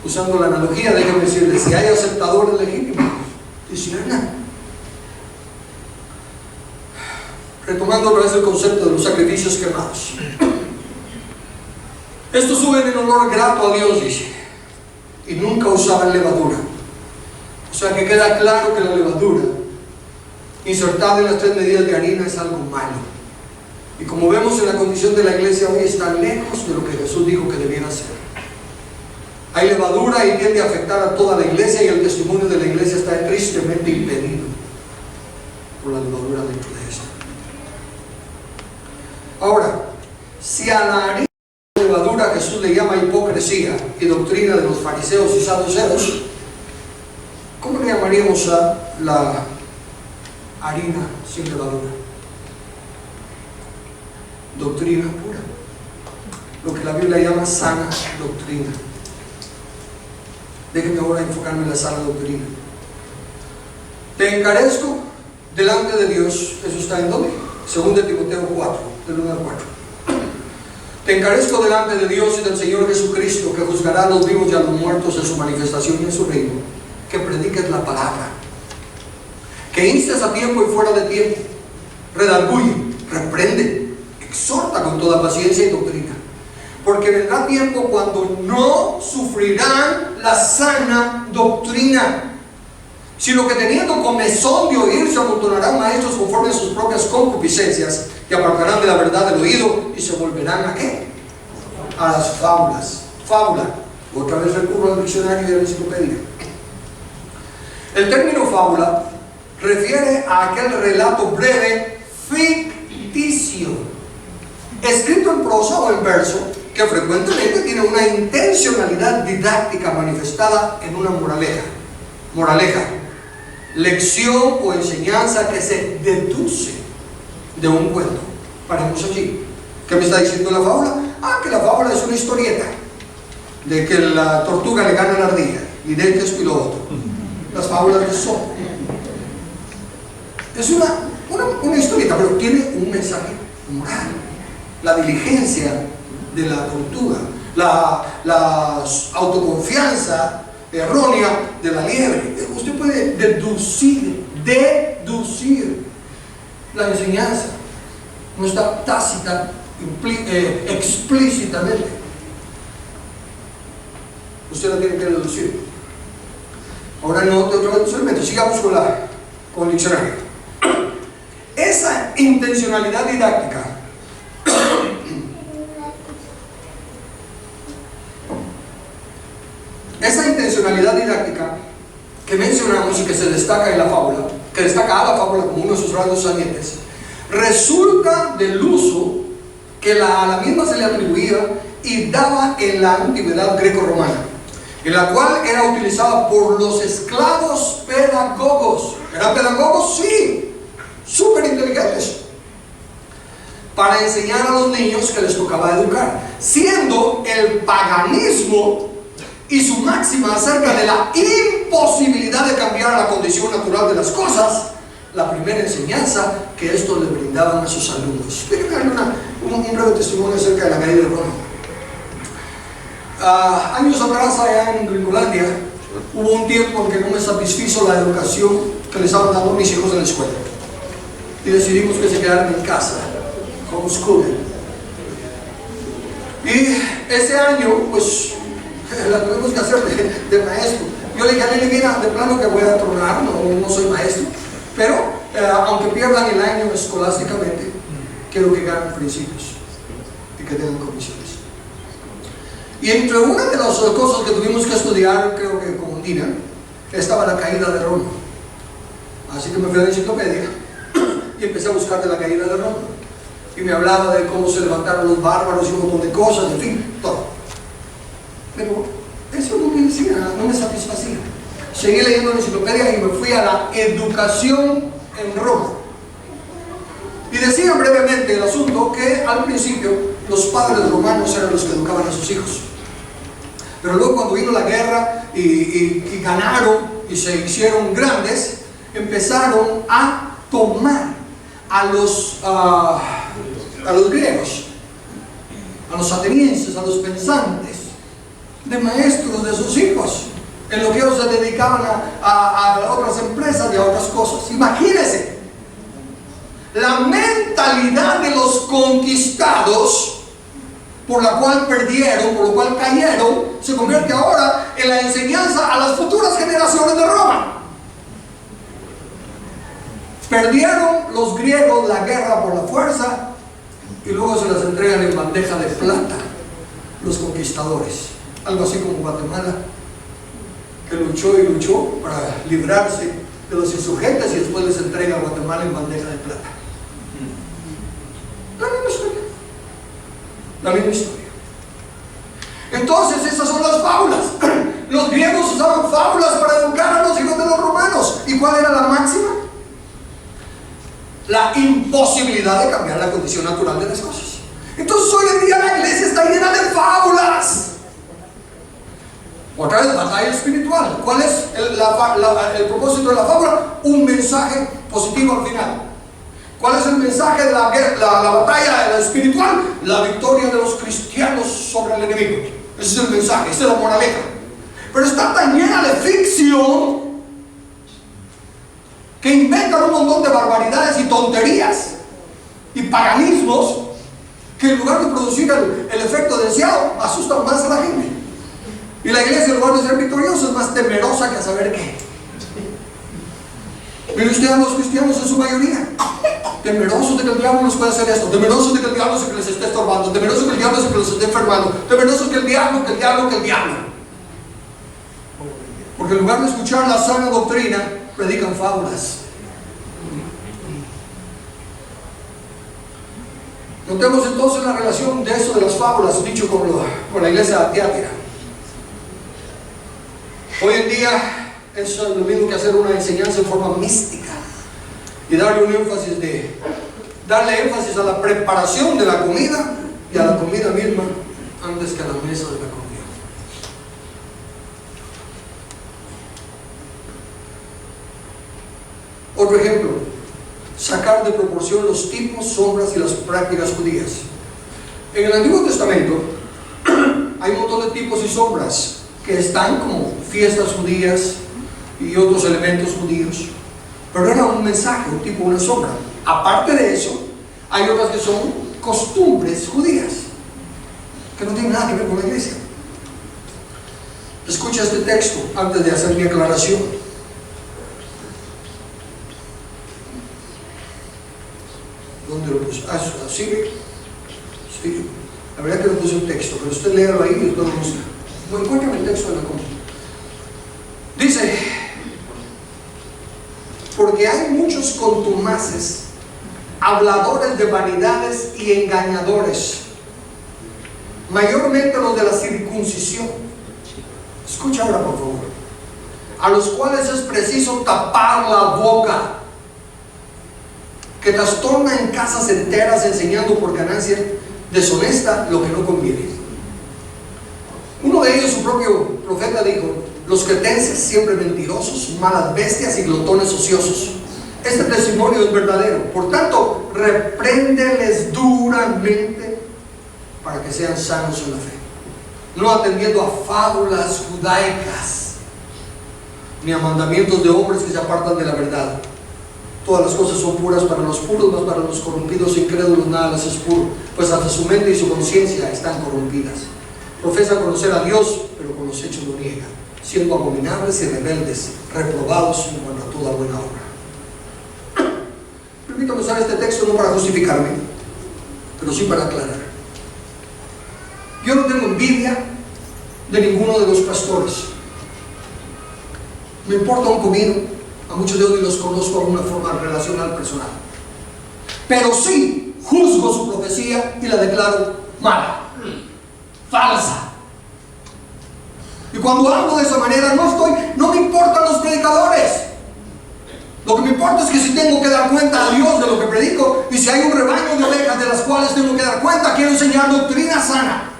[SPEAKER 3] Usando la analogía, déjenme decirles, si hay aceptadores legítimos, disciernan. Retomando otra vez el concepto de los sacrificios quemados. Estos suben en olor grato a Dios, dice, y nunca usaban levadura. O sea que queda claro que la levadura insertada en las 3 medidas de harina es algo malo. Y como vemos en la condición de la iglesia hoy, está lejos de lo que Jesús dijo que debiera ser. Hay levadura y tiende a afectar a toda la iglesia, y el testimonio de la iglesia está tristemente impedido por la levadura dentro de esto. Ahora, si a la harina de levadura Jesús le llama hipocresía y doctrina de los fariseos y saduceos, ¿cómo le llamaríamos a la harina sin levadura? Doctrina pura, lo que la Biblia llama sana doctrina. Déjenme ahora enfocarme en la sana doctrina. Te encarezco delante de Dios. ¿Eso está en dónde? 2 Timoteo 4, del 1 al 4. Te encarezco delante de Dios y del Señor Jesucristo, que juzgará a los vivos y a los muertos en su manifestación y en su reino, que prediques la palabra, que instes a tiempo y fuera de tiempo, redarguye, reprende, exhorta con toda paciencia y doctrina, porque vendrá tiempo cuando no sufrirán la sana doctrina, sino que teniendo comezón de oír, se amontonarán maestros conforme a sus propias concupiscencias, y apartarán de la verdad del oído, y se volverán ¿a qué? A las fábulas. Fábula, otra vez recurro al diccionario y a la enciclopedia. El término fábula refiere a aquel relato breve ficticio, escrito en prosa o en verso, que frecuentemente tiene una intencionalidad didáctica manifestada en una moraleja, lección o enseñanza que se deduce de un cuento. Paremos allí. ¿Qué me está diciendo la fábula? Que la fábula es una historieta de que la tortuga le gana a la ardilla y de esto y lo otro. Las fábulas de Sopo. Es una historieta, pero tiene un mensaje moral. La diligencia de la tortuga, la autoconfianza errónea de la liebre. Usted puede deducir la enseñanza. No está tácita, explícitamente. Usted la tiene que deducir. Ahora no de otro elemento. Sigamos con el diccionario. Esa intencionalidad didáctica que mencionamos y que se destaca en la fábula, que destaca a la fábula como uno de sus rasgos salientes, resulta del uso que a la misma se le atribuía y daba en la antigüedad greco-romana, en la cual era utilizada por los esclavos pedagogos. ¿Eran pedagogos? Sí, súper inteligentes, para enseñar a los niños que les tocaba educar, siendo el paganismo y su máxima acerca de la imposibilidad de cambiar la condición natural de las cosas, la primera enseñanza que estos le brindaban a sus alumnos. Déjenme darle un breve testimonio acerca de la caída de Roma. Años atrás, allá en Gringolandia, hubo un tiempo en que no me satisfizo la educación que les estaban dando mis hijos en la escuela, y decidimos que se quedaran en casa, homeschooling. Y ese año, pues, la tuvimos que hacer de maestro. Yo le dije a Lili, mira, de plano que voy a tronar, no soy maestro, pero aunque pierdan el año escolásticamente, quiero que ganen principios y que tengan comisiones. Y entre una de las cosas que tuvimos que estudiar, creo que con Dina, estaba la caída de Roma. Así que me fui a la enciclopedia y empecé a buscar de la caída de Roma, y me hablaba de cómo se levantaron los bárbaros y un montón de cosas, en fin, todo. Pero eso no me decía, no me satisfacía. Seguí leyendo la enciclopedia y me fui a la educación en Roma. Y decían brevemente el asunto que al principio los padres romanos eran los que educaban a sus hijos. Pero luego cuando vino la guerra y ganaron y se hicieron grandes, empezaron a tomar a los griegos, a los atenienses, a los pensantes, de maestros de sus hijos, en lo que ellos se dedicaban a otras empresas y a otras cosas. Imagínense, la mentalidad de los conquistados, por la cual perdieron, por lo cual cayeron, se convierte ahora en la enseñanza a las futuras generaciones de Roma. Perdieron los griegos la guerra por la fuerza y luego se las entregan en bandeja de plata los conquistadores. Algo así como Guatemala, que luchó y luchó para librarse de los insurgentes y después les entrega a Guatemala en bandeja de plata. La misma historia. La misma historia. Entonces esas son las fábulas. Los griegos usaban fábulas para educar a los hijos de los romanos. ¿Y cuál era la máxima? La imposibilidad de cambiar la condición natural de las cosas. Entonces hoy en día la iglesia está llena de fábulas. Otra vez, batalla espiritual. ¿Cuál es el propósito de la fábula? Un mensaje positivo al final. ¿Cuál es el mensaje de la batalla espiritual? La victoria de los cristianos sobre el enemigo. Ese es el mensaje, esa es la moraleja. Pero está tan llena de ficción que inventan un montón de barbaridades y tonterías y paganismos que en lugar de producir el efecto deseado, asustan más a la gente. Y la iglesia, en lugar de ser victoriosa, es más temerosa que a saber qué. Mire usted a los cristianos en su mayoría, temerosos de que el diablo nos pueda hacer esto, temerosos de que el diablo se que les esté estorbando, temerosos de que el diablo se que los esté enfermando, temerosos que el diablo. Porque en lugar de escuchar la sana doctrina, predican fábulas. Notemos entonces la relación de eso de las fábulas, dicho con la iglesia de Tiatira. Hoy en día es lo mismo que hacer una enseñanza en forma mística y darle énfasis a la preparación de la comida y a la comida misma antes que a la mesa de la comida. Otro ejemplo, sacar de proporción los tipos, sombras y las prácticas judías. En el Antiguo Testamento hay un montón de tipos y sombras que están como fiestas judías y otros elementos judíos, pero era un mensaje, un tipo, una sombra. Aparte de eso, hay otras que son costumbres judías que no tienen nada que ver con la iglesia. Escucha este texto antes de hacer mi aclaración. ¿Dónde lo puse? ¿Sigue? Sí. La verdad que no puse un texto, pero usted léalo ahí y todo lo busca. No encuentran el texto de la comida. Dice: porque hay muchos contumaces, habladores de vanidades y engañadores, mayormente los de la circuncisión. Escucha ahora, por favor. A los cuales es preciso tapar la boca, que trastorna en casas enteras enseñando por ganancia deshonesta lo que no conviene. Uno de ellos, su propio profeta, dijo: los cretenses, siempre mentirosos, malas bestias y glotones ociosos. Este testimonio es verdadero. Por tanto, repréndeles duramente para que sean sanos en la fe, no atendiendo a fábulas judaicas ni a mandamientos de hombres que se apartan de la verdad. Todas las cosas son puras para los puros, mas para los corrompidos e incrédulos nada les es puro, pues hasta su mente y su conciencia están corrompidas. Profesa conocer a Dios, pero con los hechos lo niegan, siendo abominables y rebeldes, reprobados en cuanto a toda buena obra. Permítame usar este texto no para justificarme, pero sí para aclarar. Yo no tengo envidia de ninguno de los pastores. Me importa un comino. A muchos de ellos los conozco de una forma relacional personal. Pero sí juzgo su profecía y la declaro mala, falsa. Y cuando hablo de esa manera no me importan los predicadores. Lo que me importa es que si tengo que dar cuenta a Dios de lo que predico, y si hay un rebaño de ovejas de las cuales tengo que dar cuenta, quiero enseñar doctrina sana.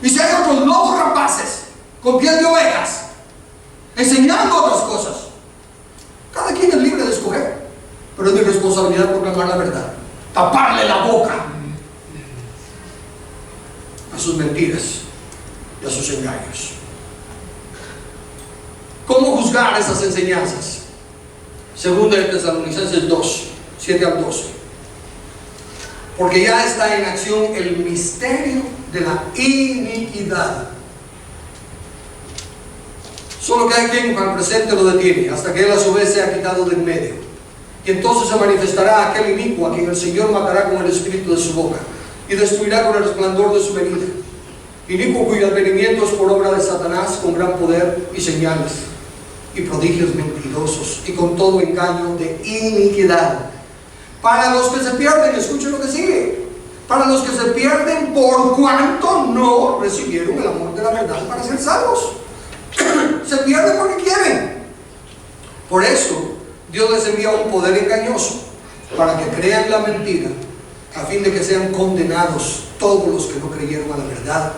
[SPEAKER 3] Y si hay otros lobos rapaces con piel de ovejas enseñando otras cosas, cada quien es libre de escoger, pero es mi responsabilidad proclamar la verdad, taparle la boca a sus mentiras y a sus engaños. ¿Cómo juzgar esas enseñanzas? Segunda de Tesalonicenses 2, 7 al 12. Porque ya está en acción el misterio de la iniquidad. Solo que hay quien al presente lo detiene, hasta que él a su vez sea quitado de en medio. Y entonces se manifestará aquel inicuo a quien el Señor matará con el espíritu de su boca y destruirá con el resplandor de su venida. Inicuo cuyo advenimiento es por obra de Satanás, con gran poder y señales y prodigios mentirosos y con todo engaño de iniquidad. Para los que se pierden, escuchen lo que sigue, para los que se pierden por cuanto no recibieron el amor de la verdad para ser salvos. Se pierden porque quieren. Por eso Dios les envía un poder engañoso para que crean la mentira, a fin de que sean condenados todos los que no creyeron a la verdad,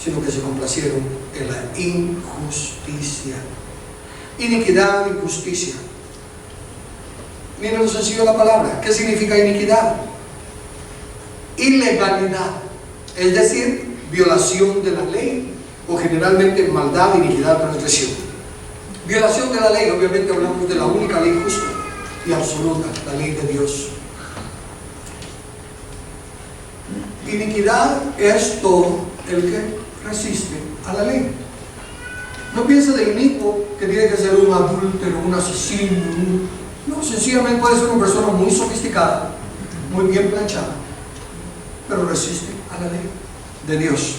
[SPEAKER 3] sino que se complacieron en la injusticia. Iniquidad, injusticia. Miren lo sencillo de la palabra. ¿Qué significa iniquidad? Ilegalidad, es decir, violación de la ley, o generalmente maldad, iniquidad, transgresión. Violación de la ley, obviamente hablamos de la única ley justa y absoluta, la ley de Dios. Iniquidad es todo el que resiste a la ley. No piense de inicuo que tiene que ser un adúltero, un asesino. No, sencillamente puede ser una persona muy sofisticada, muy bien planchada, pero resiste a la ley de Dios.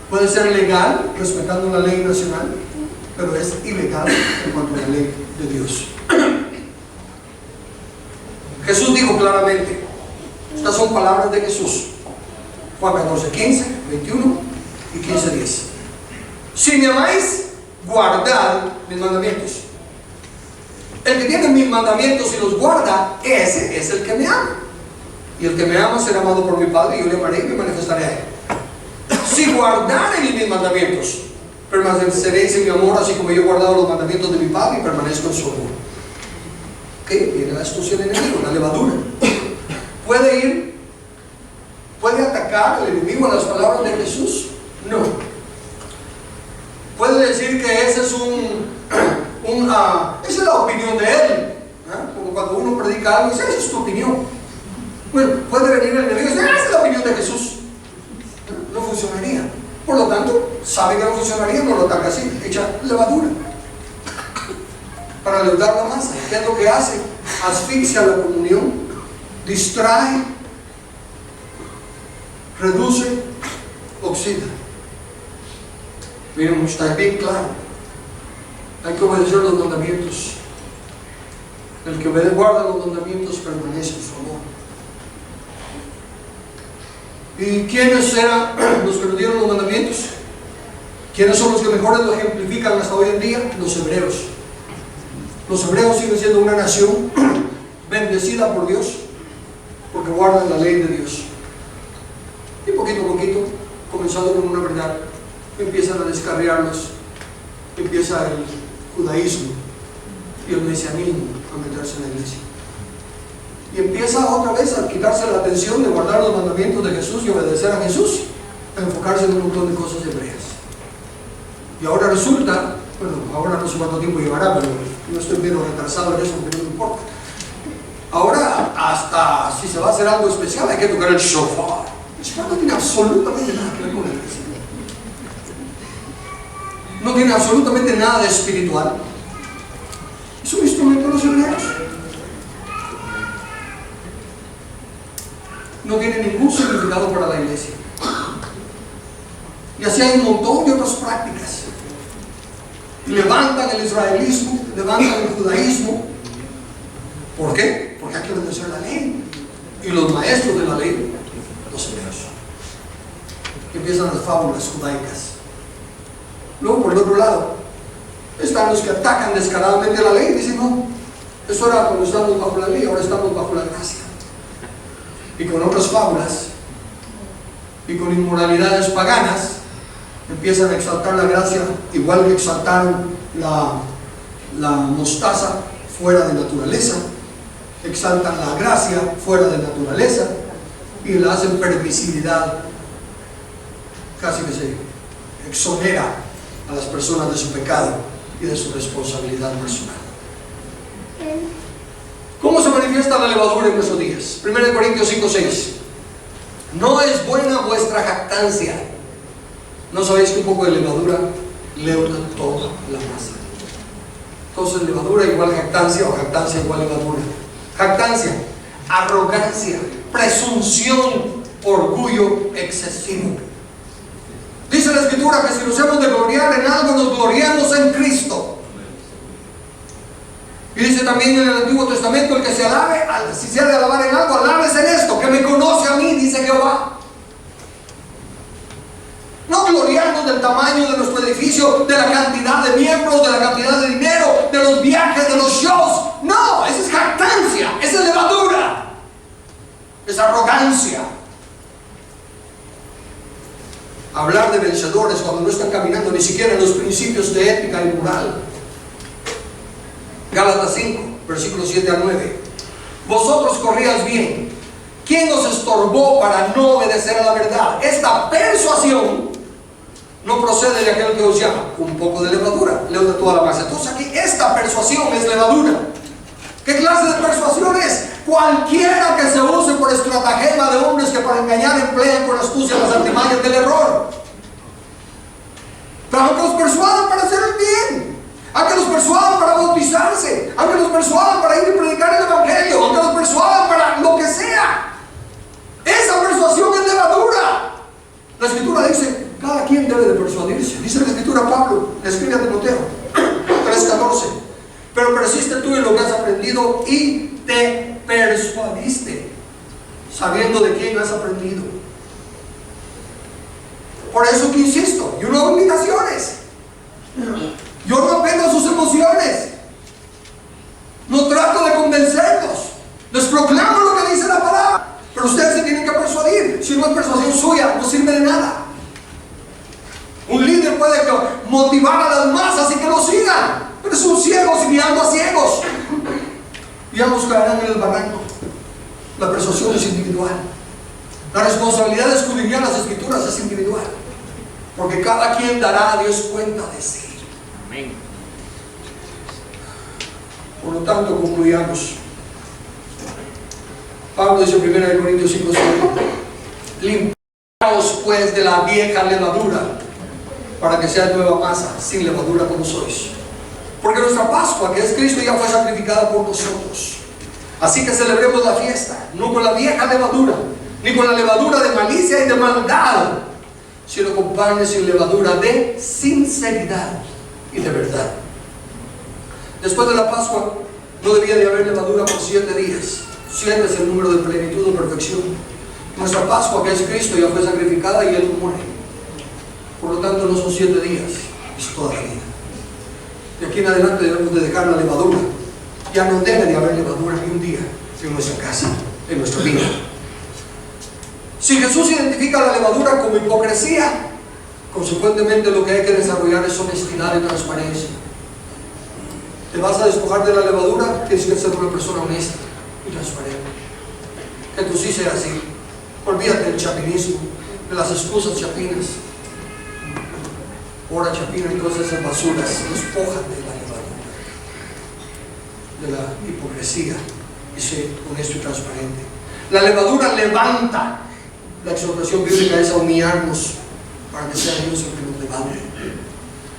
[SPEAKER 3] Puede ser legal, respetando la ley nacional, pero es ilegal en cuanto a la ley de Dios. Jesús dijo claramente, estas son palabras de Jesús, Juan 14, 15, 21 y 15, 10. Si me amáis, guardad mis mandamientos. El que tiene mis mandamientos y los guarda, ese es el que me ama. Y el que me ama será amado por mi Padre, y yo le amaré y me manifestaré a él. Si guardareis mis mandamientos, permaneceréis en mi amor, así como yo he guardado los mandamientos de mi Padre y permanezco en su amor. ¿Qué? Viene la astucia del enemigo, la levadura. ¿Puede atacar el enemigo a las palabras de Jesús? No. Puede decir que ese es esa es la opinión de él, como cuando uno predica algo y dice, esa es tu opinión. Bueno, puede venir el enemigo y decir, esa es la opinión de Jesús. No funcionaría. Por lo tanto, sabe que no funcionaría, no lo ataca así, echa levadura para leudar la masa. ¿Qué es lo que hace? Asfixia la comunión, distrae, reduce, oxida. Miren, está bien claro. Hay que obedecer los mandamientos. El que guarda los mandamientos permanece en su amor. ¿Y quiénes eran los que nos dieron los mandamientos? ¿Quiénes son los que mejor lo ejemplifican hasta hoy en día? Los hebreos. Los hebreos siguen siendo una nación bendecida por Dios porque guardan la ley de Dios. Y poquito a poquito, comenzando con una verdad, empiezan a descarriarlos, empieza el judaísmo y el mesianismo a meterse en la iglesia. Y empieza otra vez a quitarse la atención de guardar los mandamientos de Jesús y obedecer a Jesús, a enfocarse en un montón de cosas hebreas. Y ahora resulta, bueno, ahora no sé cuánto tiempo llevará, pero yo estoy bien retrasado en eso, pero no importa. Ahora, hasta si se va a hacer algo especial, hay que tocar el shofar. El shofar no tiene absolutamente nada que ver con la iglesia. No tiene absolutamente nada de espiritual. Es un instrumento de los hebreos. No tiene ningún significado para la iglesia. Y así hay un montón de otras prácticas. Levantan el israelismo, levantan el judaísmo. ¿Por qué? Porque hay que obedecer la ley. Y los maestros de la ley, los hebreos. Empiezan las fábulas judaicas. Luego, por el otro lado, están los que atacan descaradamente la ley y dicen, no, Eso era cuando estábamos bajo la ley, ahora estamos bajo la gracia. Y con otras fábulas y con inmoralidades paganas empiezan a exaltar la gracia, igual que exaltaron la mostaza fuera de naturaleza, exaltan la gracia fuera de naturaleza y la hacen permisividad, casi que se exonera a las personas de su pecado y de su responsabilidad personal. ¿Cómo se manifiesta la levadura en nuestros días? 1 Corintios 5:6. No es buena vuestra jactancia. ¿No sabéis que un poco de levadura leuda toda la masa? Entonces levadura igual jactancia, o jactancia igual levadura. Jactancia, arrogancia, presunción, orgullo excesivo. Dice la Escritura que si nos hemos de gloriar en algo, nos gloriamos en Cristo. Y dice también en el Antiguo Testamento, el que se alabe, si se ha de alabar en algo, alabes en esto, que me conoce a mí, dice Jehová. No gloriarnos del tamaño de nuestro edificio, de la cantidad de miembros, de la cantidad de dinero, de los viajes, de los shows. No, esa es jactancia, esa es levadura, es arrogancia. Hablar de vencedores cuando no están caminando ni siquiera en los principios de ética y moral. Gálatas 5, versículos 7 a 9. Vosotros corríais bien. ¿Quién os estorbó para no obedecer a la verdad? Esta persuasión no procede de aquel que os llama. Un poco de levadura, leuda toda la masa. Entonces aquí esta persuasión es levadura. ¿Qué clase de persuasión es? Cualquiera que se use por estratagema de hombres que para engañar emplean con astucia las artimañas del error. Pero aunque los persuadan para hacer el bien, aunque los persuadan para bautizarse, aunque los persuadan para ir y predicar el evangelio, aunque los persuadan para lo que sea, esa persuasión es levadura. La Escritura dice, cada quien debe de persuadirse. Dice la Escritura, Pablo le escribe a Timoteo 3:14. Pero persiste tú en lo que has aprendido y te persuadiste, sabiendo de quién has aprendido. Por eso que insisto, yo no hago invitaciones, yo no apelo a sus emociones, no trato de convencerlos, les proclamo lo que dice la palabra, pero ustedes se tienen que persuadir. Si no es persuasión suya, no sirve de nada. Un líder puede motivar a las masas y que lo sigan, pero son ciegos y guiando a ciegos, y ambos caerán en el barranco. La persuasión es individual. La responsabilidad de escudriñar las Escrituras es individual, porque cada quien dará a Dios cuenta de sí. Amén. Por lo tanto, concluyamos. Pablo dice en 1 Corintios 5:7: limpiaos pues de la vieja levadura, para que sea nueva masa, sin levadura como sois. Porque nuestra Pascua, que es Cristo, ya fue sacrificada por nosotros. Así que celebremos la fiesta, no con la vieja levadura, ni con la levadura de malicia y de maldad, sino con panes sin levadura de sinceridad y de verdad. Después de la Pascua no debía de haber levadura por 7 días. 7 es el número de plenitud o perfección. Nuestra Pascua, que es Cristo, ya fue sacrificada y Él muere. Por lo tanto no son 7 días, es toda la vida. De aquí en adelante debemos de dejar la levadura. Ya no debe de haber levadura ni un día en nuestra casa, en nuestra vida. Si Jesús identifica la levadura como hipocresía, consecuentemente lo que hay que desarrollar es honestidad y transparencia. Te vas a despojar de la levadura, tienes que ser una persona honesta y transparente. Que tú sí seas así. Olvídate del chapinismo, de las excusas chapinas. Hora chapina y todas esas basuras. Despójate de la levadura, de la hipocresía, y sé honesto y transparente. La levadura levanta. La exhortación bíblica es a humillarnos para que sea Dios el que nos levante.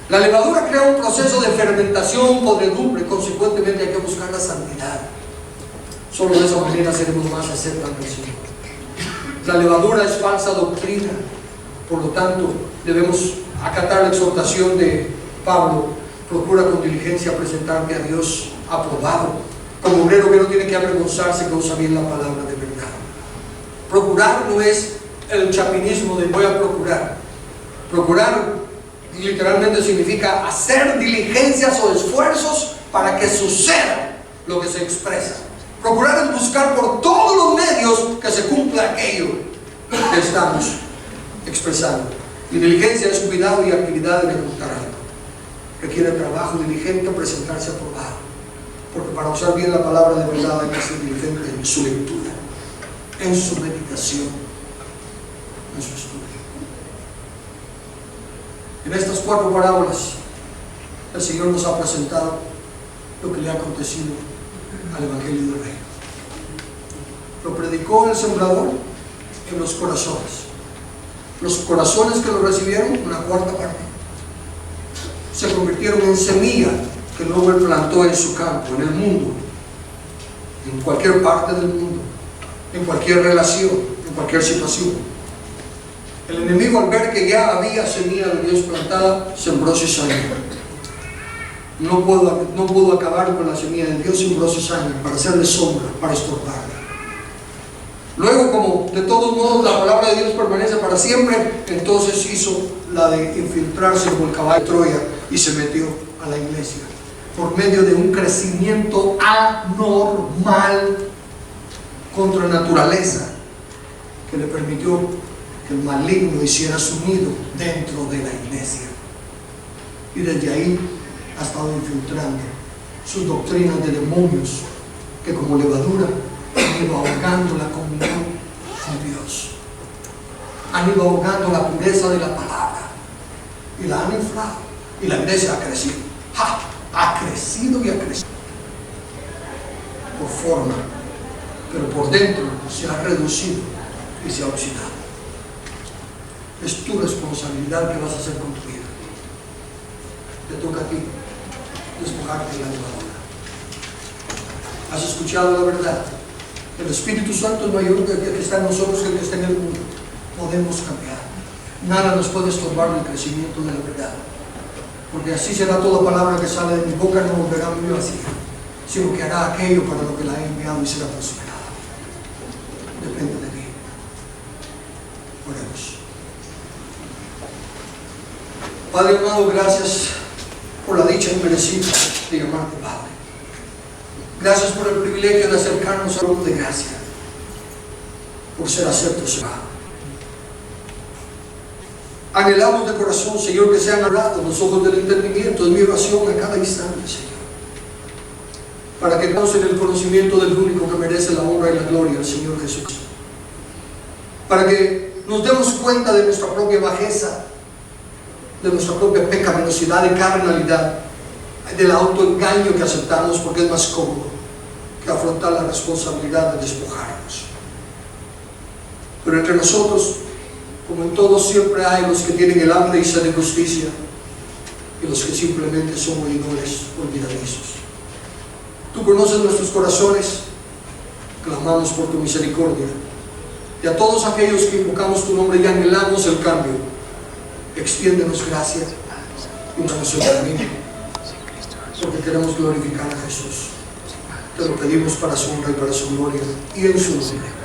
[SPEAKER 3] La levadura crea un proceso de fermentación, podredumbre, consecuentemente hay que buscar la santidad. Solo de esa manera seremos más aceptos al Señor. La levadura es falsa doctrina, por lo tanto debemos acatar la exhortación de Pablo. Procura con diligencia presentarte a Dios aprobado, como obrero que no tiene que avergonzarse, que usa bien la palabra de verdad. Procurar no es el chapinismo de voy a procurar. Procurar literalmente significa hacer diligencias o esfuerzos para que suceda lo que se expresa. Procurar buscar por todos los medios que se cumpla aquello que estamos expresando. Y diligencia es cuidado y actividad en ejecutar algo. Requiere trabajo diligente presentarse aprobado. Porque para usar bien la palabra de verdad hay que ser diligente en su lectura, en su meditación, en su estudio. En estas 4 parábolas, el Señor nos ha presentado lo que le ha acontecido al Evangelio del Reino. Lo predicó el sembrador en los corazones. Los corazones que lo recibieron, una 4ª parte, se convirtieron en semilla que luego él plantó en su campo, en el mundo, en cualquier parte del mundo, en cualquier relación, en cualquier situación. El enemigo, al ver que ya había semilla de Dios plantada, sembró cizaña. No pudo acabar con la semilla de Dios, sembró cizaña para hacerle sombra, para estorbarla. Luego, como de todos modos la palabra de Dios permanece para siempre, entonces hizo la de infiltrarse como el caballo de Troya y se metió a la iglesia por medio de un crecimiento anormal contra naturaleza que le permitió que el maligno hiciera su nido dentro de la iglesia. Y desde ahí ha estado infiltrando sus doctrinas de demonios que como levadura han ido ahogando la comunión con Dios, han ido ahogando la pureza de la palabra y la han inflado, y la iglesia ha crecido. Ha crecido y ha crecido por forma, pero por dentro se ha reducido y se ha oxidado. Es tu responsabilidad que vas a hacer con tu vida. Te toca a ti despojarte de la levadura. Has escuchado la verdad. El Espíritu Santo es mayor que el que está en nosotros que el que está en el mundo. Podemos cambiar. Nada nos puede estorbar el crecimiento de la verdad. Porque así será toda palabra que sale de mi boca, no volverá a mí vacía, sino que hará aquello para lo que la he enviado y será prosperada. Depende de mí. Oremos. Padre amado, gracias por la dicha inmerecida de llamarte Padre. Gracias por el privilegio de acercarnos a trono de gracia, por ser aceptos. Anhelamos de corazón, Señor, que sean abiertos los ojos del entendimiento. Es mi oración a cada instante, Señor, para que estemos en el conocimiento del único que merece la honra y la gloria, el Señor Jesús. Para que nos demos cuenta de nuestra propia bajeza, de nuestra propia pecaminosidad y carnalidad, del autoengaño que aceptamos porque es más cómodo que afrontar la responsabilidad de despojarnos. Pero entre nosotros, como en todos, siempre hay los que tienen el hambre y sed de justicia y los que simplemente son oidores olvidadizos. Tú conoces nuestros corazones, clamamos por tu misericordia. Y a todos aquellos que invocamos tu nombre y anhelamos el cambio, extiéndenos gracia y un nuestro camino, porque queremos glorificar a Jesús. Te lo pedimos para su honra y para su gloria y en su nombre.